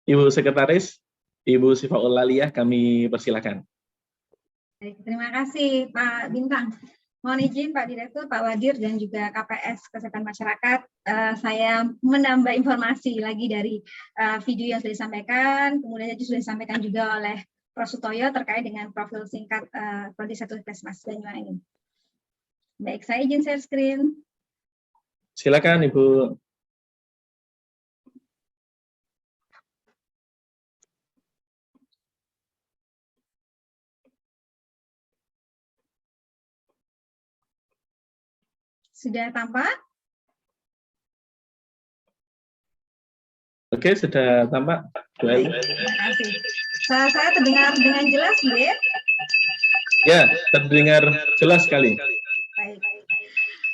Ibu Sekretaris, Ibu Sifaul Laliyah, kami persilakan. Baik, terima kasih Pak Bintang. Mohon izin Pak Direktur, Pak Wadir, dan juga KPS Kesehatan Masyarakat, saya menambah informasi lagi dari video yang sudah disampaikan, kemudian tadi sudah disampaikan juga oleh Prof. Sutoyo terkait dengan profil singkat Prodi 1 Kesmas Banyuwangi. Baik, saya izin share screen. Silakan Ibu. Sudah tampak? Oke, sudah tampak. Baik, terima kasih. Saya terdengar dengan jelas, Bu? Ya, terdengar jelas sekali. Baik.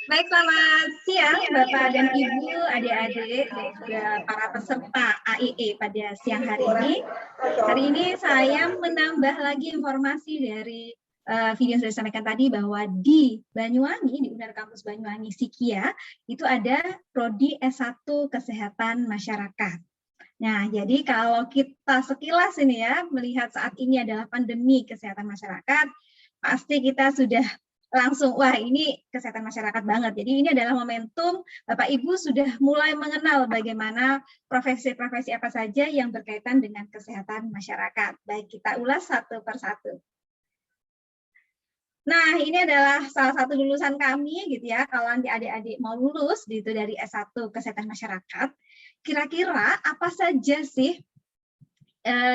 Baik, selamat siang Bapak dan Ibu, adik-adik, dan juga para peserta AIE pada siang hari ini. Hari ini saya menambah lagi informasi dari video yang sudah disampaikan tadi bahwa di Banyuwangi, di UNER Kampus Banyuwangi Sikia, itu ada Prodi S1 Kesehatan Masyarakat. Nah, jadi kalau kita sekilas ini ya, melihat saat ini adalah pandemi kesehatan masyarakat, pasti kita sudah langsung, wah ini kesehatan masyarakat banget. Jadi ini adalah momentum Bapak Ibu sudah mulai mengenal bagaimana profesi-profesi apa saja yang berkaitan dengan kesehatan masyarakat. Baik, kita ulas satu persatu. Nah, ini adalah salah satu lulusan kami gitu ya. Kalau nanti adik-adik mau lulus gitu dari S1 Kesehatan Masyarakat, kira-kira apa saja sih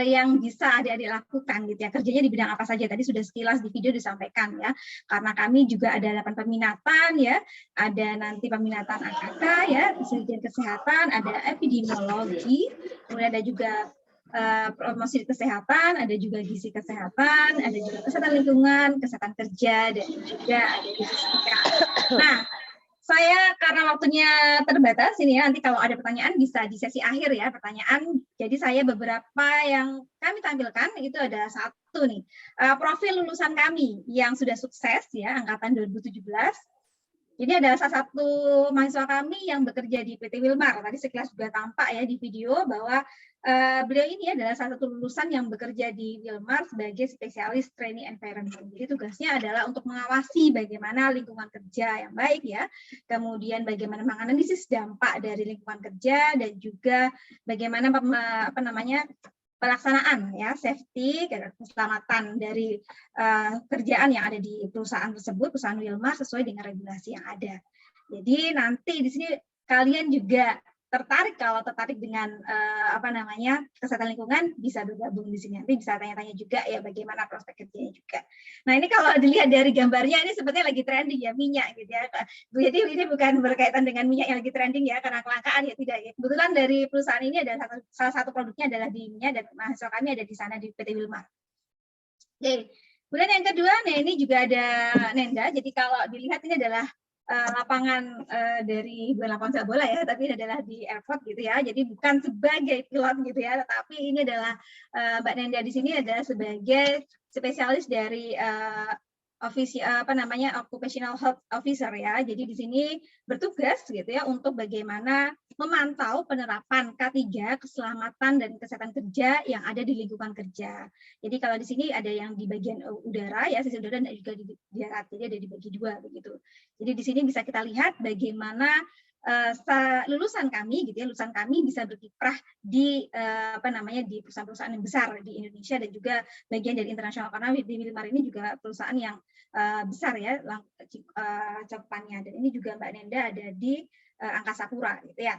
yang bisa adik-adik lakukan gitu ya, kerjanya di bidang apa saja. Tadi sudah sekilas di video disampaikan ya, karena kami juga ada 8 peminatan ya, ada nanti peminatan AKK ya, Psikologi Kesehatan, ada epidemiologi, kemudian ada juga promosi kesehatan, ada juga gizi kesehatan, ada juga kesehatan lingkungan, kesehatan kerja, dan juga ada fisika. Nah, saya karena waktunya terbatas ini ya, nanti kalau ada pertanyaan bisa di sesi akhir ya pertanyaan. Jadi saya beberapa yang kami tampilkan itu ada satu nih, profil lulusan kami yang sudah sukses ya, angkatan 2017. Ini adalah salah satu mahasiswa kami yang bekerja di PT Wilmar. Tadi sekilas juga tampak ya di video bahwa beliau ini adalah salah satu lulusan yang bekerja di Wilmar sebagai spesialis trainee environment. Jadi tugasnya adalah untuk mengawasi bagaimana lingkungan kerja yang baik ya, kemudian bagaimana menganalisis dampak dari lingkungan kerja dan juga bagaimana pelaksanaan ya safety keselamatan dari kerjaan yang ada di perusahaan tersebut, perusahaan Wilmar sesuai dengan regulasi yang ada. Jadi nanti di sini kalian juga tertarik, kalau tertarik dengan kesehatan lingkungan bisa bergabung di sini, nanti bisa tanya-tanya juga ya bagaimana prospek kerjanya juga. Nah ini kalau dilihat dari gambarnya ini sepertinya lagi trending ya, minyak gitu ya. Jadi ini bukan berkaitan dengan minyak yang lagi trending ya karena kelangkaan ya, tidak ya. Kebetulan dari perusahaan ini ada salah satu produknya adalah di minyak dan mahasiswa kami ada di sana di PT Wilmar. Oke. Kemudian yang kedua, nah ini juga ada Nenda. Jadi kalau dilihat ini adalah lapangan dari bukan lapangan sepak bola ya, tapi ini adalah di airport gitu ya. Jadi bukan sebagai pilot gitu ya, tetapi ini adalah Mbak Nenda di sini adalah sebagai spesialis dari occupational health officer ya. Jadi di sini bertugas gitu ya untuk bagaimana memantau penerapan K3 keselamatan dan kesehatan kerja yang ada di lingkungan kerja. Jadi kalau di sini ada yang di bagian udara ya, sisi udara, dan juga di darat. Jadi ada dibagi dua begitu. Jadi di sini bisa kita lihat bagaimana lulusan kami gitu ya, lulusan kami bisa berkiprah di di perusahaan-perusahaan yang besar di Indonesia dan juga bagian dari internasional, karena di Wilmar ini juga perusahaan yang besar ya cakupannya, dan ini juga Mbak Nenda ada di Angkasa Pura gitu ya.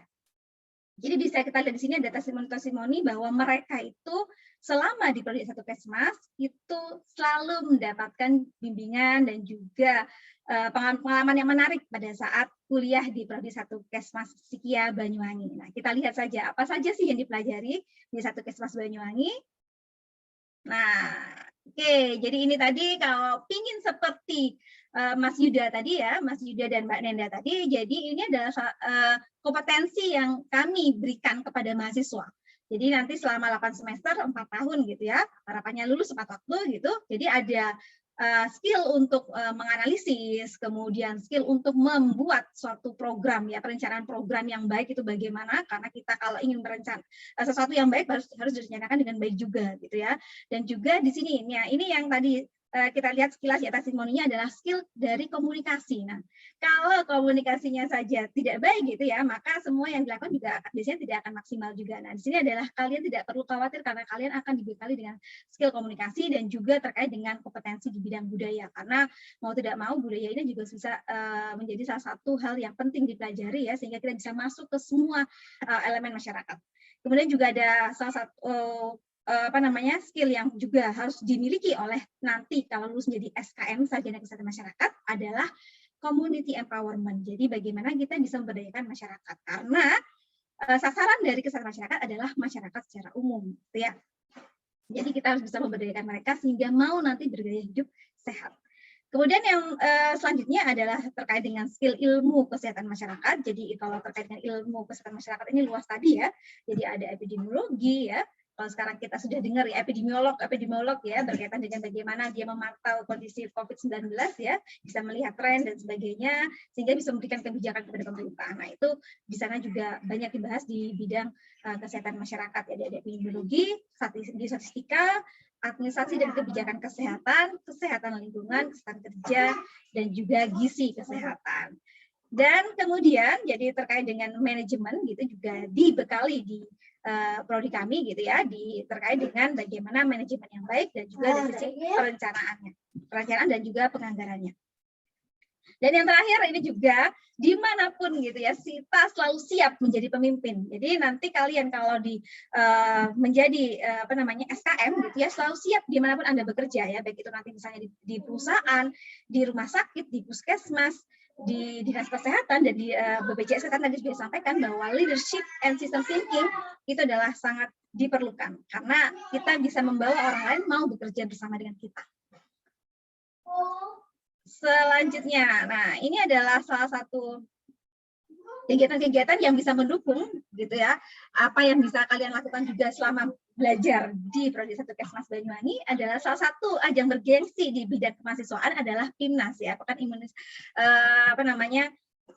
Jadi bisa kita lihat di sini ada testimoni bahwa mereka itu selama di Prodi 1 Kesmas itu selalu mendapatkan bimbingan dan juga pengalaman yang menarik pada saat kuliah di Prodi 1 Kesmas Sikia Banyuwangi. Nah, kita lihat saja apa saja sih yang dipelajari di 1 Kesmas Banyuwangi. Nah, oke, jadi ini tadi kalau pingin seperti Mas Yuda tadi ya, Mas Yuda dan Mbak Nenda tadi, jadi ini adalah kompetensi yang kami berikan kepada mahasiswa. Jadi nanti selama 8 semester, 4 tahun gitu ya, harapannya lulus tepat waktu gitu. Jadi ada skill untuk menganalisis, kemudian skill untuk membuat suatu program ya, perencanaan program yang baik itu bagaimana, karena kita kalau ingin merencanakan sesuatu yang baik harus direncanakan dengan baik juga gitu ya. Dan juga di sini ini yang tadi kita lihat sekilas ya, testimoninya adalah skill dari komunikasi. Nah, kalau komunikasinya saja tidak baik gitu ya, maka semua yang dilakukan juga biasanya tidak akan maksimal juga. Nah, di sini adalah kalian tidak perlu khawatir karena kalian akan dibekali dengan skill komunikasi dan juga terkait dengan kompetensi di bidang budaya. Karena mau tidak mau budaya ini juga bisa menjadi salah satu hal yang penting dipelajari ya, sehingga kita bisa masuk ke semua elemen masyarakat. Kemudian juga ada salah satu skill yang juga harus dimiliki oleh nanti kalau lulus menjadi SKM, Sarjana Kesehatan Masyarakat, adalah community empowerment. Jadi bagaimana kita bisa memberdayakan masyarakat, karena sasaran dari kesehatan masyarakat adalah masyarakat secara umum, gitu ya. Jadi kita harus bisa memberdayakan mereka sehingga mau nanti bergaya hidup sehat. Kemudian yang selanjutnya adalah terkait dengan skill ilmu kesehatan masyarakat. Jadi kalau terkait dengan ilmu kesehatan masyarakat ini luas tadi ya. Jadi ada epidemiologi ya. Kalau sekarang kita sudah dengar ya, epidemiolog ya, berkaitan dengan bagaimana dia memantau kondisi COVID-19 ya, bisa melihat tren dan sebagainya, sehingga bisa memberikan kebijakan kepada pemerintah. Nah, itu di sana juga banyak dibahas di bidang kesehatan masyarakat ya, ada epidemiologi, di statistika, administrasi dan kebijakan kesehatan, kesehatan lingkungan, kesehatan kerja, dan juga gizi kesehatan. Dan kemudian jadi terkait dengan manajemen gitu juga dibekali di prodi kami gitu ya, terkait dengan bagaimana manajemen yang baik dan juga dari sisi perencanaan dan juga penganggarannya. Dan yang terakhir ini juga dimanapun gitu ya, kita selalu siap menjadi pemimpin. Jadi nanti kalian kalau menjadi SKM gitu ya, selalu siap dimanapun Anda bekerja ya, baik itu nanti misalnya di perusahaan, di rumah sakit, di puskesmas, di dinas kesehatan, dan di BPJS Kesehatan tadi sudah disampaikan bahwa leadership and system thinking itu adalah sangat diperlukan karena kita bisa membawa orang lain mau bekerja bersama dengan kita. Selanjutnya, nah ini adalah salah satu kegiatan-kegiatan yang bisa mendukung gitu ya, apa yang bisa kalian lakukan juga selama belajar di Prodi 1 Kesmas Banyuwangi adalah salah satu ajang bergengsi di bidang kemahasiswaan adalah PIMNAS ya, pekan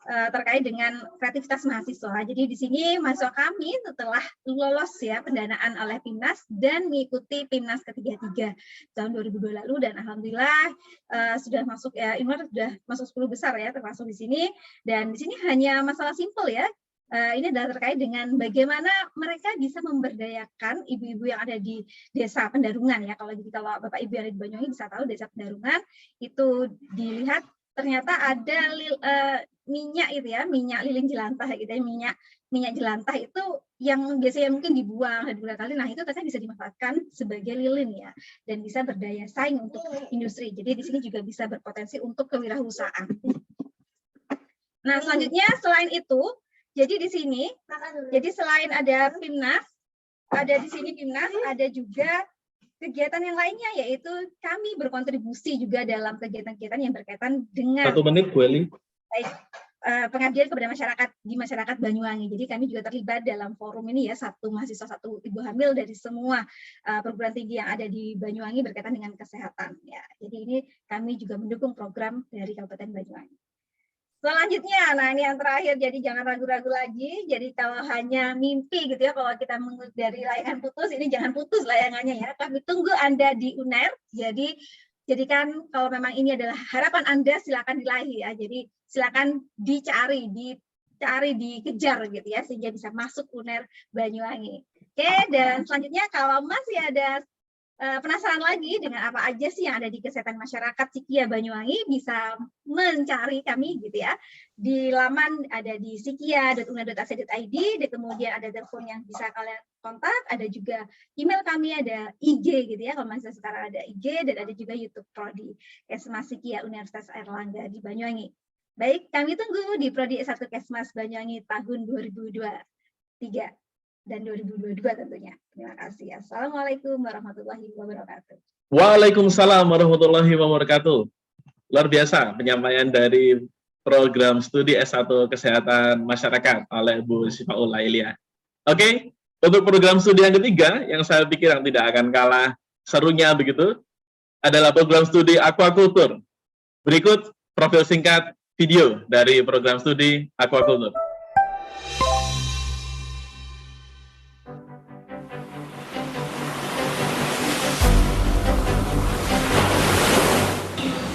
terkait dengan kreativitas mahasiswa. Jadi di sini mahasiswa kami setelah lolos ya pendanaan oleh PIMNAS dan mengikuti PIMNAS ke-33 tahun 2002 lalu, dan alhamdulillah sudah masuk ya, Inwar sudah masuk 10 besar ya termasuk di sini. Dan di sini hanya masalah simpel ya. Ini adalah terkait dengan bagaimana mereka bisa memberdayakan ibu-ibu yang ada di desa Pendarungan ya. Kalau Bapak Ibu yang ada di Banyuwangi bisa tahu desa Pendarungan itu dilihat ternyata ada minyak itu ya, minyak lilin jelantah gitu ya, minyak jelantah itu yang biasanya mungkin dibuang kali, nah itu ternyata bisa dimanfaatkan sebagai lilin ya, dan bisa berdaya saing untuk industri. Jadi di sini juga bisa berpotensi untuk kewirausahaan. Nah selanjutnya selain itu, jadi di sini, jadi selain ada PIMNAS, ada di sini PIMNAS, ada juga kegiatan yang lainnya, yaitu kami berkontribusi juga dalam kegiatan-kegiatan yang berkaitan dengan... 1 menit, Bu Eli. Baik, pengabdian kepada masyarakat di masyarakat Banyuwangi. Jadi kami juga terlibat dalam forum ini ya, satu mahasiswa satu ibu hamil dari semua perguruan tinggi yang ada di Banyuwangi berkaitan dengan kesehatan ya. Jadi ini kami juga mendukung program dari Kabupaten Banyuwangi. Selanjutnya, nah ini yang terakhir, jadi jangan ragu-ragu lagi. Jadi kalau hanya mimpi gitu ya, kalau kita dari layangan putus, ini jangan putus layangannya ya. Kami tunggu Anda di UNER. Jadi jadikan kalau memang ini adalah harapan Anda, silakan diraih ya. Jadi silakan dicari, dikejar gitu ya, sehingga bisa masuk UNER Banyuwangi. Oke, dan selanjutnya kalau masih ada penasaran lagi dengan apa aja sih yang ada di kesehatan masyarakat Sikia Banyuwangi, bisa mencari kami gitu ya. Di laman ada di sikia.uner.ac.id, kemudian ada telepon yang bisa kalian kontak, ada juga email kami, ada IG gitu ya, kalau masih sekarang ada IG, dan ada juga YouTube Prodi Kesmas Sikia Universitas Airlangga di Banyuwangi. Baik, kami tunggu di Prodi S1 Kesmas Banyuwangi tahun 2023 dan 2022 tentunya. Terima kasih. Assalamualaikum warahmatullahi wabarakatuh. Waalaikumsalam warahmatullahi wabarakatuh. Luar biasa penyampaian dari program studi S1 Kesehatan Masyarakat oleh Bu Syifaul Lailia. Oke, untuk program studi yang ketiga, yang saya pikir yang tidak akan kalah serunya begitu, adalah program studi aquaculture. Berikut profil singkat video dari program studi aquaculture.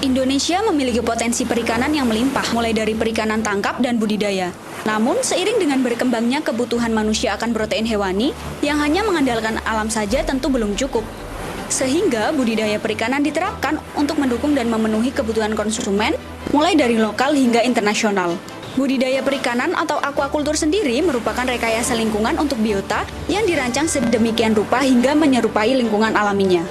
Indonesia memiliki potensi perikanan yang melimpah, mulai dari perikanan tangkap dan budidaya. Namun, seiring dengan berkembangnya kebutuhan manusia akan protein hewani, yang hanya mengandalkan alam saja tentu belum cukup. Sehingga budidaya perikanan diterapkan untuk mendukung dan memenuhi kebutuhan konsumen, mulai dari lokal hingga internasional. Budidaya perikanan atau aquaculture sendiri merupakan rekayasa lingkungan untuk biota yang dirancang sedemikian rupa hingga menyerupai lingkungan alaminya.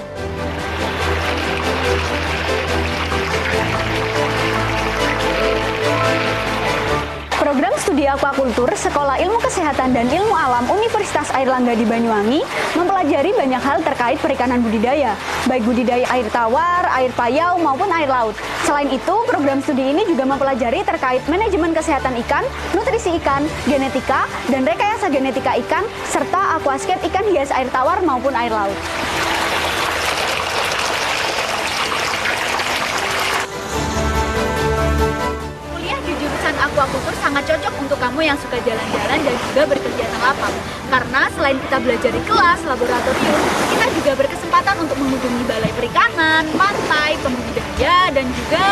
Program studi aquaculture Sekolah Ilmu Kesehatan dan Ilmu Alam Universitas Airlangga di Banyuwangi mempelajari banyak hal terkait perikanan budidaya, baik budidaya air tawar, air payau, maupun air laut. Selain itu, program studi ini juga mempelajari terkait manajemen kesehatan ikan, nutrisi ikan, genetika, dan rekayasa genetika ikan, serta aquascape ikan hias air tawar maupun air laut. Aquaculture sangat cocok untuk kamu yang suka jalan-jalan dan juga berkegiatan lapang. Karena selain kita belajar di kelas, laboratorium, kita juga berkesempatan untuk mengunjungi balai perikanan, pantai, pembudidaya, dan juga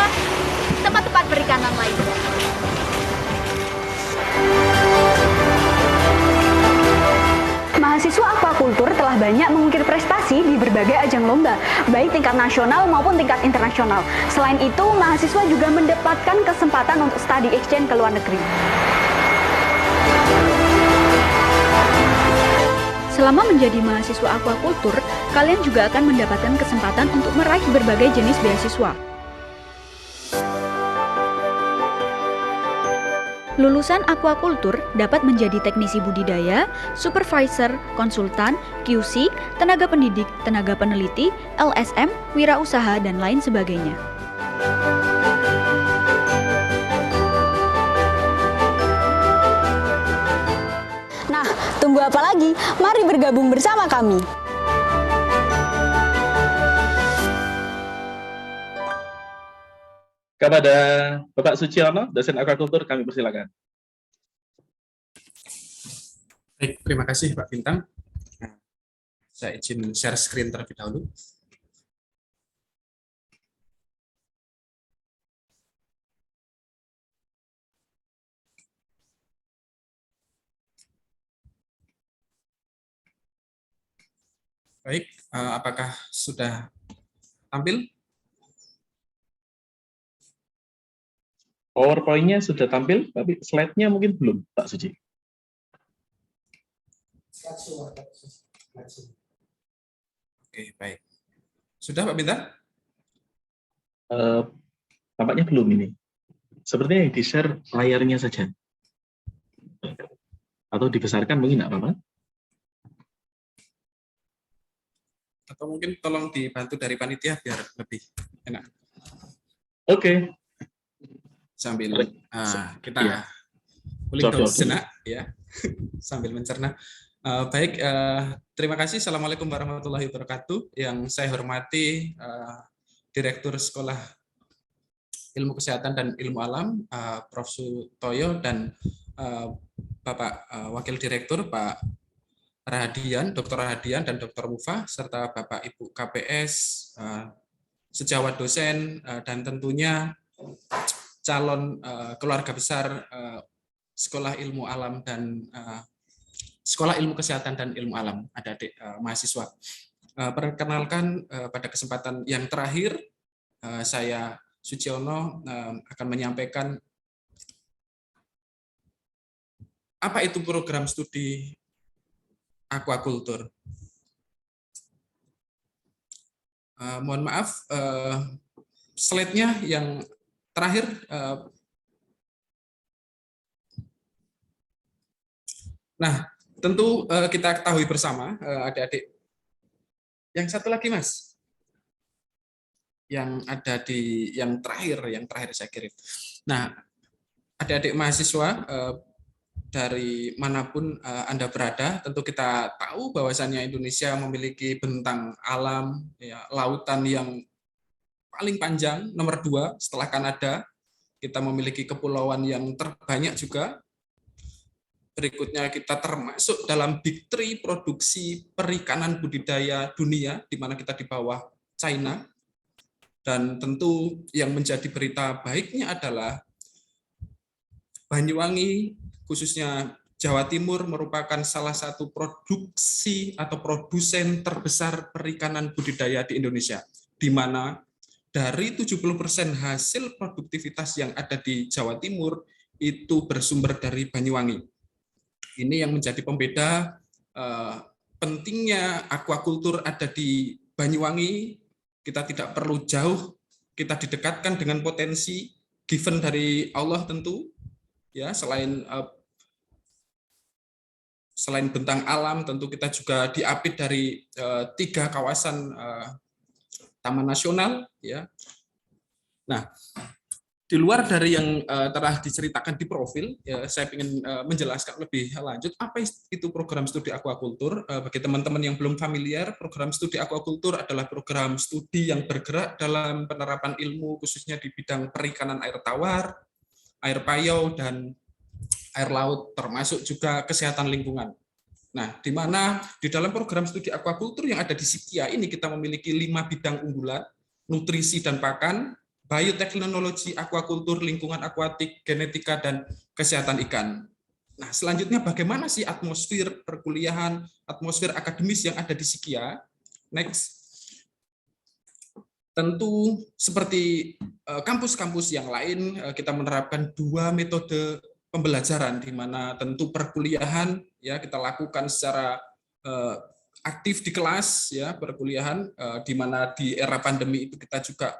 tempat-tempat perikanan lainnya. Mahasiswa aquaculture telah banyak mengukir prestasi di berbagai ajang lomba, baik tingkat nasional maupun tingkat internasional. Selain itu, mahasiswa juga mendapatkan kesempatan untuk study exchange ke luar negeri. Selama menjadi mahasiswa aquaculture, kalian juga akan mendapatkan kesempatan untuk meraih berbagai jenis beasiswa. Lulusan aquaculture dapat menjadi teknisi budidaya, supervisor, konsultan, QC, tenaga pendidik, tenaga peneliti, LSM, wirausaha, dan lain sebagainya. Nah, tunggu apa lagi? Mari bergabung bersama kami. Kepada Bapak Suciono, dosen aquaculture, kami persilakan. Baik, terima kasih Pak Bintang. Saya izin share screen terlebih dahulu. Baik, apakah sudah tampil? PowerPoint-nya sudah tampil, tapi slide-nya mungkin belum, Pak Suci. Oke, baik. Sudah, Pak Bintang? Tampaknya belum ini. Sepertinya di-share layarnya saja. Atau dibesarkan mungkin nggak apa-apa. Atau mungkin tolong dibantu dari panitia biar lebih enak. Oke. sambil kita Iya. kulik Betul. sejenak ya sambil mencerna. Baik, terima kasih. Assalamualaikum warahmatullahi wabarakatuh. Yang saya hormati Direktur Sekolah Ilmu Kesehatan dan Ilmu Alam, Prof. Sutoyo, dan Bapak Wakil Direktur, Pak Rahadian, Dr. Rahadian, dan Dr. Mufa, serta Bapak Ibu KPS, sejawat dosen, dan tentunya calon keluarga besar Sekolah Ilmu Alam dan Sekolah Ilmu Kesehatan dan Ilmu Alam, adik-adik mahasiswa. Perkenalkan pada kesempatan yang terakhir, saya Suciono akan menyampaikan apa itu program studi aquaculture. Mohon maaf, slide-nya yang terakhir. Nah, tentu kita ketahui bersama, adik-adik. Yang satu lagi, Mas, yang ada di yang terakhir saya kirim. Nah, adik-adik mahasiswa dari manapun Anda berada, tentu kita tahu bahwasannya Indonesia memiliki bentang alam, ya, lautan yang paling panjang, nomor 2 setelah Kanada. Kita memiliki kepulauan yang terbanyak juga. Berikutnya kita termasuk dalam Big 3 produksi perikanan budidaya dunia, di mana kita di bawah China. Dan tentu yang menjadi berita baiknya adalah Banyuwangi, khususnya Jawa Timur, merupakan salah satu produksi atau produsen terbesar perikanan budidaya di Indonesia, di mana dari 70% hasil produktivitas yang ada di Jawa Timur itu bersumber dari Banyuwangi. Ini yang menjadi pembeda pentingnya aquaculture ada di Banyuwangi. Kita tidak perlu jauh, kita didekatkan dengan potensi given dari Allah tentu, ya, selain bentang alam, tentu kita juga diapit dari 3 kawasan taman nasional, ya. Nah, di luar dari yang telah diceritakan di profil, ya, saya ingin menjelaskan lebih lanjut apa itu program studi aquaculture. Bagi teman-teman yang belum familiar, program studi aquaculture adalah program studi yang bergerak dalam penerapan ilmu khususnya di bidang perikanan air tawar, air payau, dan air laut, termasuk juga kesehatan lingkungan. Nah, di mana di dalam program studi aquaculture yang ada di SIKIA ini kita memiliki 5 bidang unggulan: nutrisi dan pakan, bioteknologi, aquaculture, lingkungan akuatik, genetika, dan kesehatan ikan. Nah, selanjutnya bagaimana sih atmosfer perkuliahan, atmosfer akademis yang ada di SIKIA? Next. Tentu seperti kampus-kampus yang lain, kita menerapkan 2 metode pembelajaran, di mana tentu perkuliahan, ya, kita lakukan secara aktif di kelas, ya, perkuliahan, di mana di era pandemi itu kita juga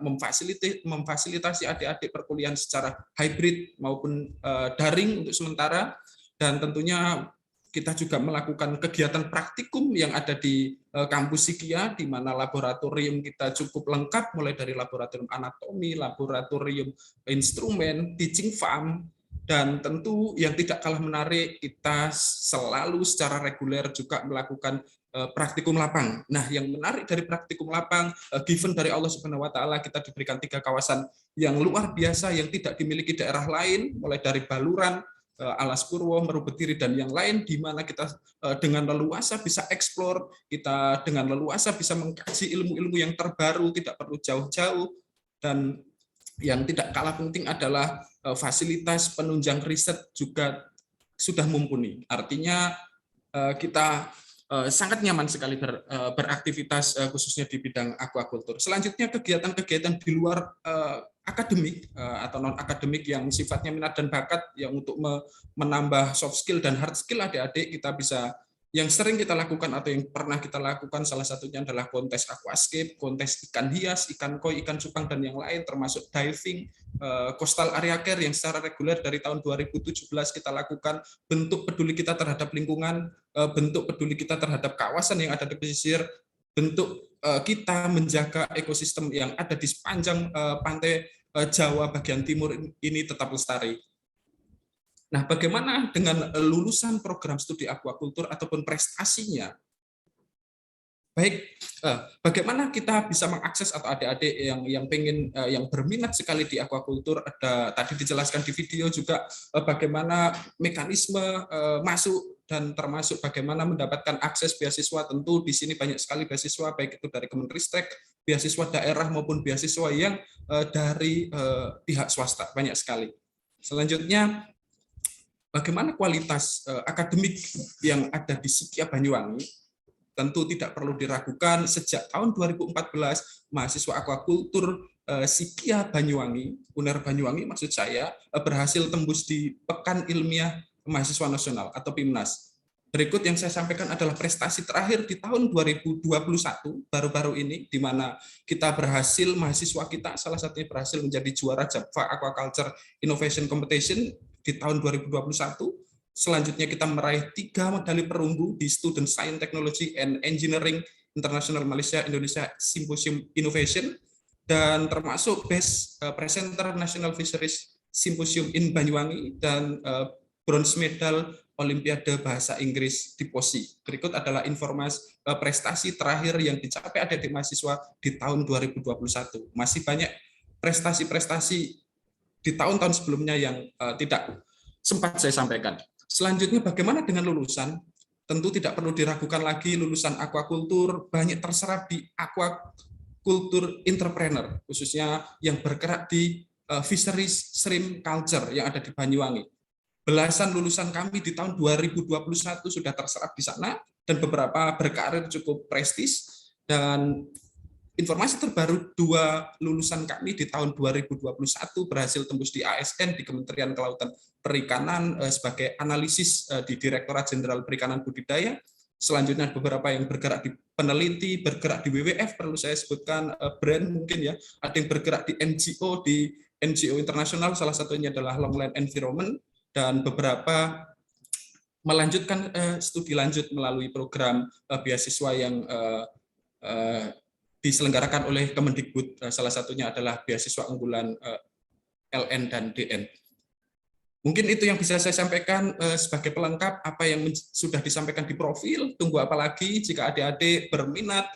memfasilitasi adik-adik perkuliahan secara hybrid maupun daring untuk sementara, dan tentunya kita juga melakukan kegiatan praktikum yang ada di kampus SIKIA, di mana laboratorium kita cukup lengkap, mulai dari laboratorium anatomi, laboratorium instrumen, teaching farm, dan tentu yang tidak kalah menarik, kita selalu secara reguler juga melakukan praktikum lapang. Nah, yang menarik dari praktikum lapang, given dari Allah Subhanahu wa Ta'ala, kita diberikan 3 kawasan yang luar biasa yang tidak dimiliki daerah lain, mulai dari Baluran, Alas Purwo, Meru Betiri, dan yang lain, di mana kita dengan leluasa bisa eksplor, kita dengan leluasa bisa mengkaji ilmu-ilmu yang terbaru, tidak perlu jauh-jauh, dan yang tidak kalah penting adalah fasilitas penunjang riset juga sudah mumpuni. Artinya kita sangat nyaman sekali beraktivitas khususnya di bidang aquaculture. Selanjutnya kegiatan-kegiatan di luar akademik atau non akademik yang sifatnya minat dan bakat, yang untuk menambah soft skill dan hard skill adik-adik, kita bisa, yang sering kita lakukan atau yang pernah kita lakukan, salah satunya adalah kontes aquascape, kontes ikan hias, ikan koi, ikan cupang, dan yang lain, termasuk diving, coastal area care yang secara reguler dari tahun 2017 kita lakukan. Bentuk peduli kita terhadap lingkungan, bentuk peduli kita terhadap kawasan yang ada di pesisir, bentuk kita menjaga ekosistem yang ada di sepanjang pantai Jawa bagian timur ini tetap lestari. Nah, bagaimana dengan lulusan program studi aquaculture ataupun prestasinya? Baik, bagaimana kita bisa mengakses atau adik-adik yang berminat sekali di aquaculture? Ada tadi dijelaskan di video juga bagaimana mekanisme masuk dan termasuk bagaimana mendapatkan akses beasiswa. Tentu di sini banyak sekali beasiswa, baik itu dari Kemenristek, beasiswa daerah maupun beasiswa yang dari pihak swasta, banyak sekali. Selanjutnya, bagaimana kualitas akademik yang ada di Sikia Banyuwangi? Tentu tidak perlu diragukan, sejak tahun 2014 mahasiswa aquaculture Sikia Banyuwangi, UNER Banyuwangi maksud saya, berhasil tembus di Pekan Ilmiah Mahasiswa Nasional atau PIMNAS. Berikut yang saya sampaikan adalah prestasi terakhir di tahun 2021 baru-baru ini, di mana kita berhasil, mahasiswa kita salah satunya berhasil menjadi juara Java Aquaculture Innovation Competition di tahun 2021. Selanjutnya kita meraih 3 medali perunggu di Student Science, Technology and Engineering International Malaysia Indonesia Symposium Innovation, dan termasuk Best Presenter National Fisheries Symposium in Banyuwangi, dan bronze medal Olimpiade Bahasa Inggris di POSI. Berikut adalah informasi prestasi terakhir yang dicapai adik-adik mahasiswa di tahun 2021. Masih banyak prestasi-prestasi di tahun-tahun sebelumnya yang tidak sempat saya sampaikan. Selanjutnya, bagaimana dengan lulusan? Tentu tidak perlu diragukan lagi, lulusan aquaculture banyak terserap di aquaculture entrepreneur, khususnya yang bergerak di fisheries shrimp culture yang ada di Banyuwangi. Belasan lulusan kami di tahun 2021 sudah terserap di sana, dan beberapa berkarir cukup prestis. Dan informasi terbaru, 2 lulusan kami di tahun 2021 berhasil tembus di ASN di Kementerian Kelautan Perikanan sebagai analisis di Direktorat Jenderal Perikanan Budidaya. Selanjutnya beberapa yang bergerak di peneliti, bergerak di WWF, perlu saya sebutkan brand mungkin ya, ada yang bergerak di NGO internasional, salah satunya adalah Longland Environment, dan beberapa melanjutkan studi lanjut melalui program beasiswa yang diselenggarakan oleh Kemendikbud, salah satunya adalah beasiswa unggulan LN dan DN. Mungkin itu yang bisa saya sampaikan sebagai pelengkap apa yang sudah disampaikan di profil. Tunggu apa lagi? Jika adik-adik berminat,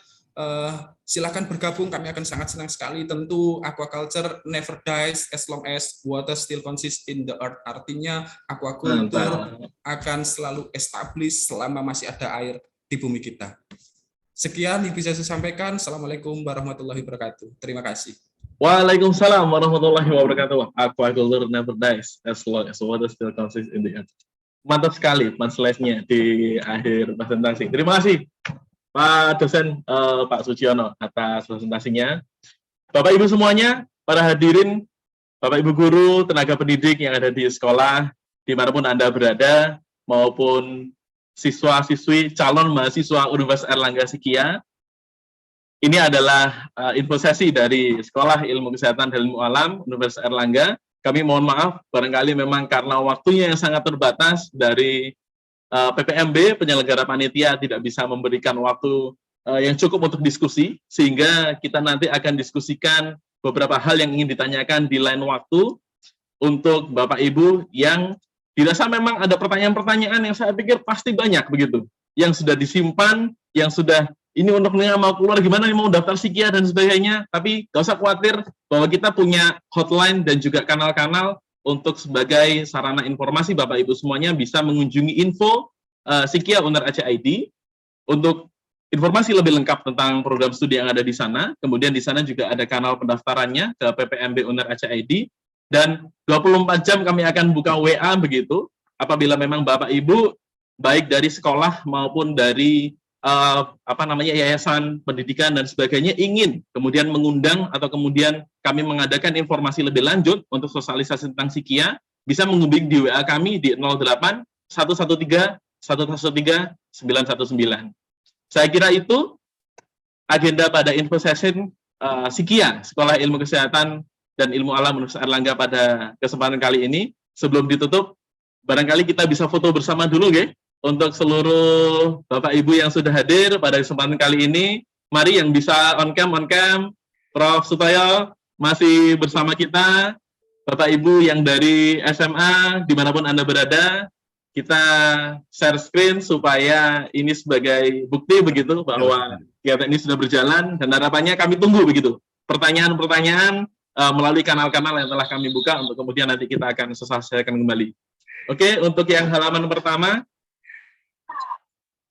silakan bergabung, kami akan sangat senang sekali. Tentu aquaculture never dies as long as water still consists in the earth. Artinya aquaculture akan selalu established selama masih ada air di bumi kita. Sekian yang bisa saya sampaikan. Assalamualaikum warahmatullahi wabarakatuh. Terima kasih. Waalaikumsalam warahmatullahi wabarakatuh. Aquaculture never dies as long as water still consists in the earth. Mantap sekali punchline-nya di akhir presentasi. Terima kasih Pak dosen Pak Suciono atas presentasinya. Bapak Ibu semuanya, para hadirin, Bapak Ibu guru, tenaga pendidik yang ada di sekolah, dimanapun Anda berada, maupun siswa-siswi calon mahasiswa Universitas Airlangga Sikia. Ini adalah info sesi dari Sekolah Ilmu Kesehatan dan Ilmu Alam Universitas Airlangga. Kami mohon maaf, barangkali memang karena waktunya yang sangat terbatas dari PPMB, penyelenggara panitia, tidak bisa memberikan waktu yang cukup untuk diskusi, sehingga kita nanti akan diskusikan beberapa hal yang ingin ditanyakan di lain waktu untuk Bapak Ibu yang dirasa memang ada pertanyaan-pertanyaan yang saya pikir pasti banyak begitu, yang sudah disimpan, yang sudah ini untuk mau keluar gimana, mau daftar Sikia dan sebagainya, tapi gak usah khawatir bahwa kita punya hotline dan juga kanal-kanal untuk sebagai sarana informasi Bapak Ibu semuanya bisa mengunjungi info Sikia UNER Aceh ID untuk informasi lebih lengkap tentang program studi yang ada di sana. Kemudian di sana juga ada kanal pendaftarannya ke PPMB UNER Aceh ID, dan 24 jam kami akan buka WA begitu, apabila memang Bapak Ibu baik dari sekolah maupun dari yayasan pendidikan dan sebagainya ingin kemudian mengundang atau kemudian kami mengadakan informasi lebih lanjut untuk sosialisasi tentang Sikia, bisa menghubungi di WA kami di 08 113 113 919. Saya kira itu agenda pada info session Sikia, Sekolah Ilmu Kesehatan dan Ilmu Alam Universitas Airlangga pada kesempatan kali ini. Sebelum ditutup, barangkali kita bisa foto bersama dulu, nggih? Untuk seluruh Bapak Ibu yang sudah hadir pada kesempatan kali ini, mari yang bisa on cam, Prof. Sutoyo, masih bersama kita, Bapak Ibu yang dari SMA, dimanapun Anda berada, kita share screen supaya ini sebagai bukti begitu bahwa kegiatan ini sudah berjalan, dan harapannya kami tunggu begitu pertanyaan-pertanyaan melalui kanal-kanal yang telah kami buka untuk kemudian nanti kita akan selesaikan kembali. Oke, untuk yang halaman pertama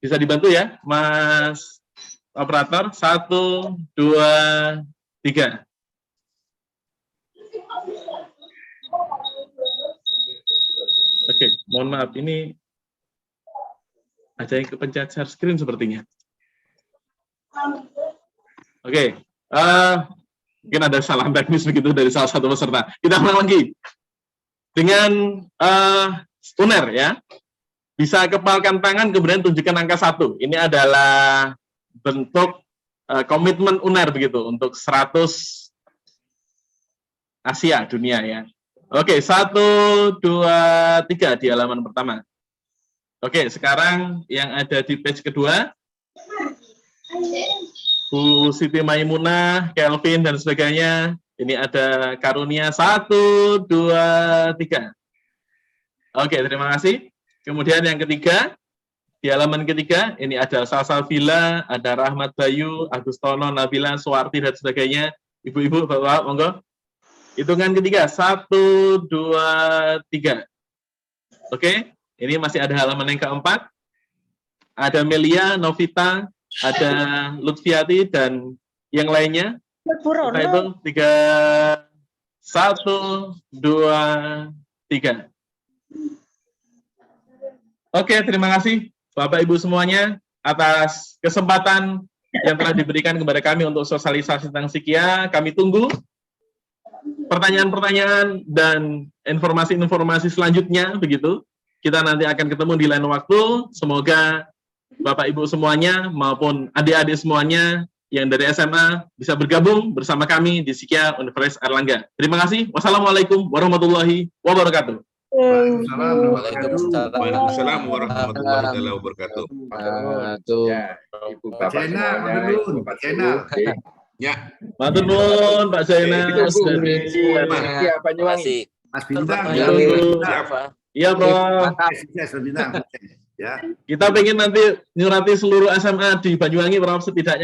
bisa dibantu ya, Mas Operator. 1, 2, 3. Oke, mohon maaf, ini ada yang kepencet share screen sepertinya. Oke, mungkin ada salah teknis begitu dari salah satu peserta. Kita ulang lagi dengan UNER ya. Bisa kepalkan tangan kemudian tunjukkan angka 1. Ini adalah bentuk komitmen UNER begitu untuk 100 Asia dunia ya. Oke, 1, 2, 3 di halaman pertama. Oke, sekarang yang ada di page kedua, Bu Siti Maimunah, Kelvin dan sebagainya. Ini ada karunia 1, 2, 3. Oke, terima kasih. Kemudian yang ketiga, di halaman ketiga, ini ada Salsabila, ada Rahmat Bayu, Agustono, Nabila, Suwarti, dan sebagainya. Ibu-ibu, bapak, monggo. Hitungan ketiga, 1, 2, 3. Oke, ini masih ada halaman yang keempat. Ada Melia, Novita, ada Lutfiati, dan yang lainnya. Kita hitung 3, 1, 2, 3. Oke, terima kasih Bapak Ibu semuanya atas kesempatan yang telah diberikan kepada kami untuk sosialisasi tentang Sikia. Kami tunggu pertanyaan-pertanyaan dan informasi-informasi selanjutnya begitu. Kita nanti akan ketemu di lain waktu. Semoga Bapak Ibu semuanya maupun adik-adik semuanya yang dari SMA bisa bergabung bersama kami di Sikia Universitas Airlangga. Terima kasih. Wassalamualaikum warahmatullahi wabarakatuh. Waalaikumsalam warahmatullahi wabarakatuh. Pak Zainal, Pak Zainal. Ya. Matur nuwun Pak Zainal. Ya, Banyuwangi. Mas Bintang. Iya, Bro. Bintang. Ya. Kita pengen nanti nyurati seluruh SMA di Banyuwangi, Bro, setidaknya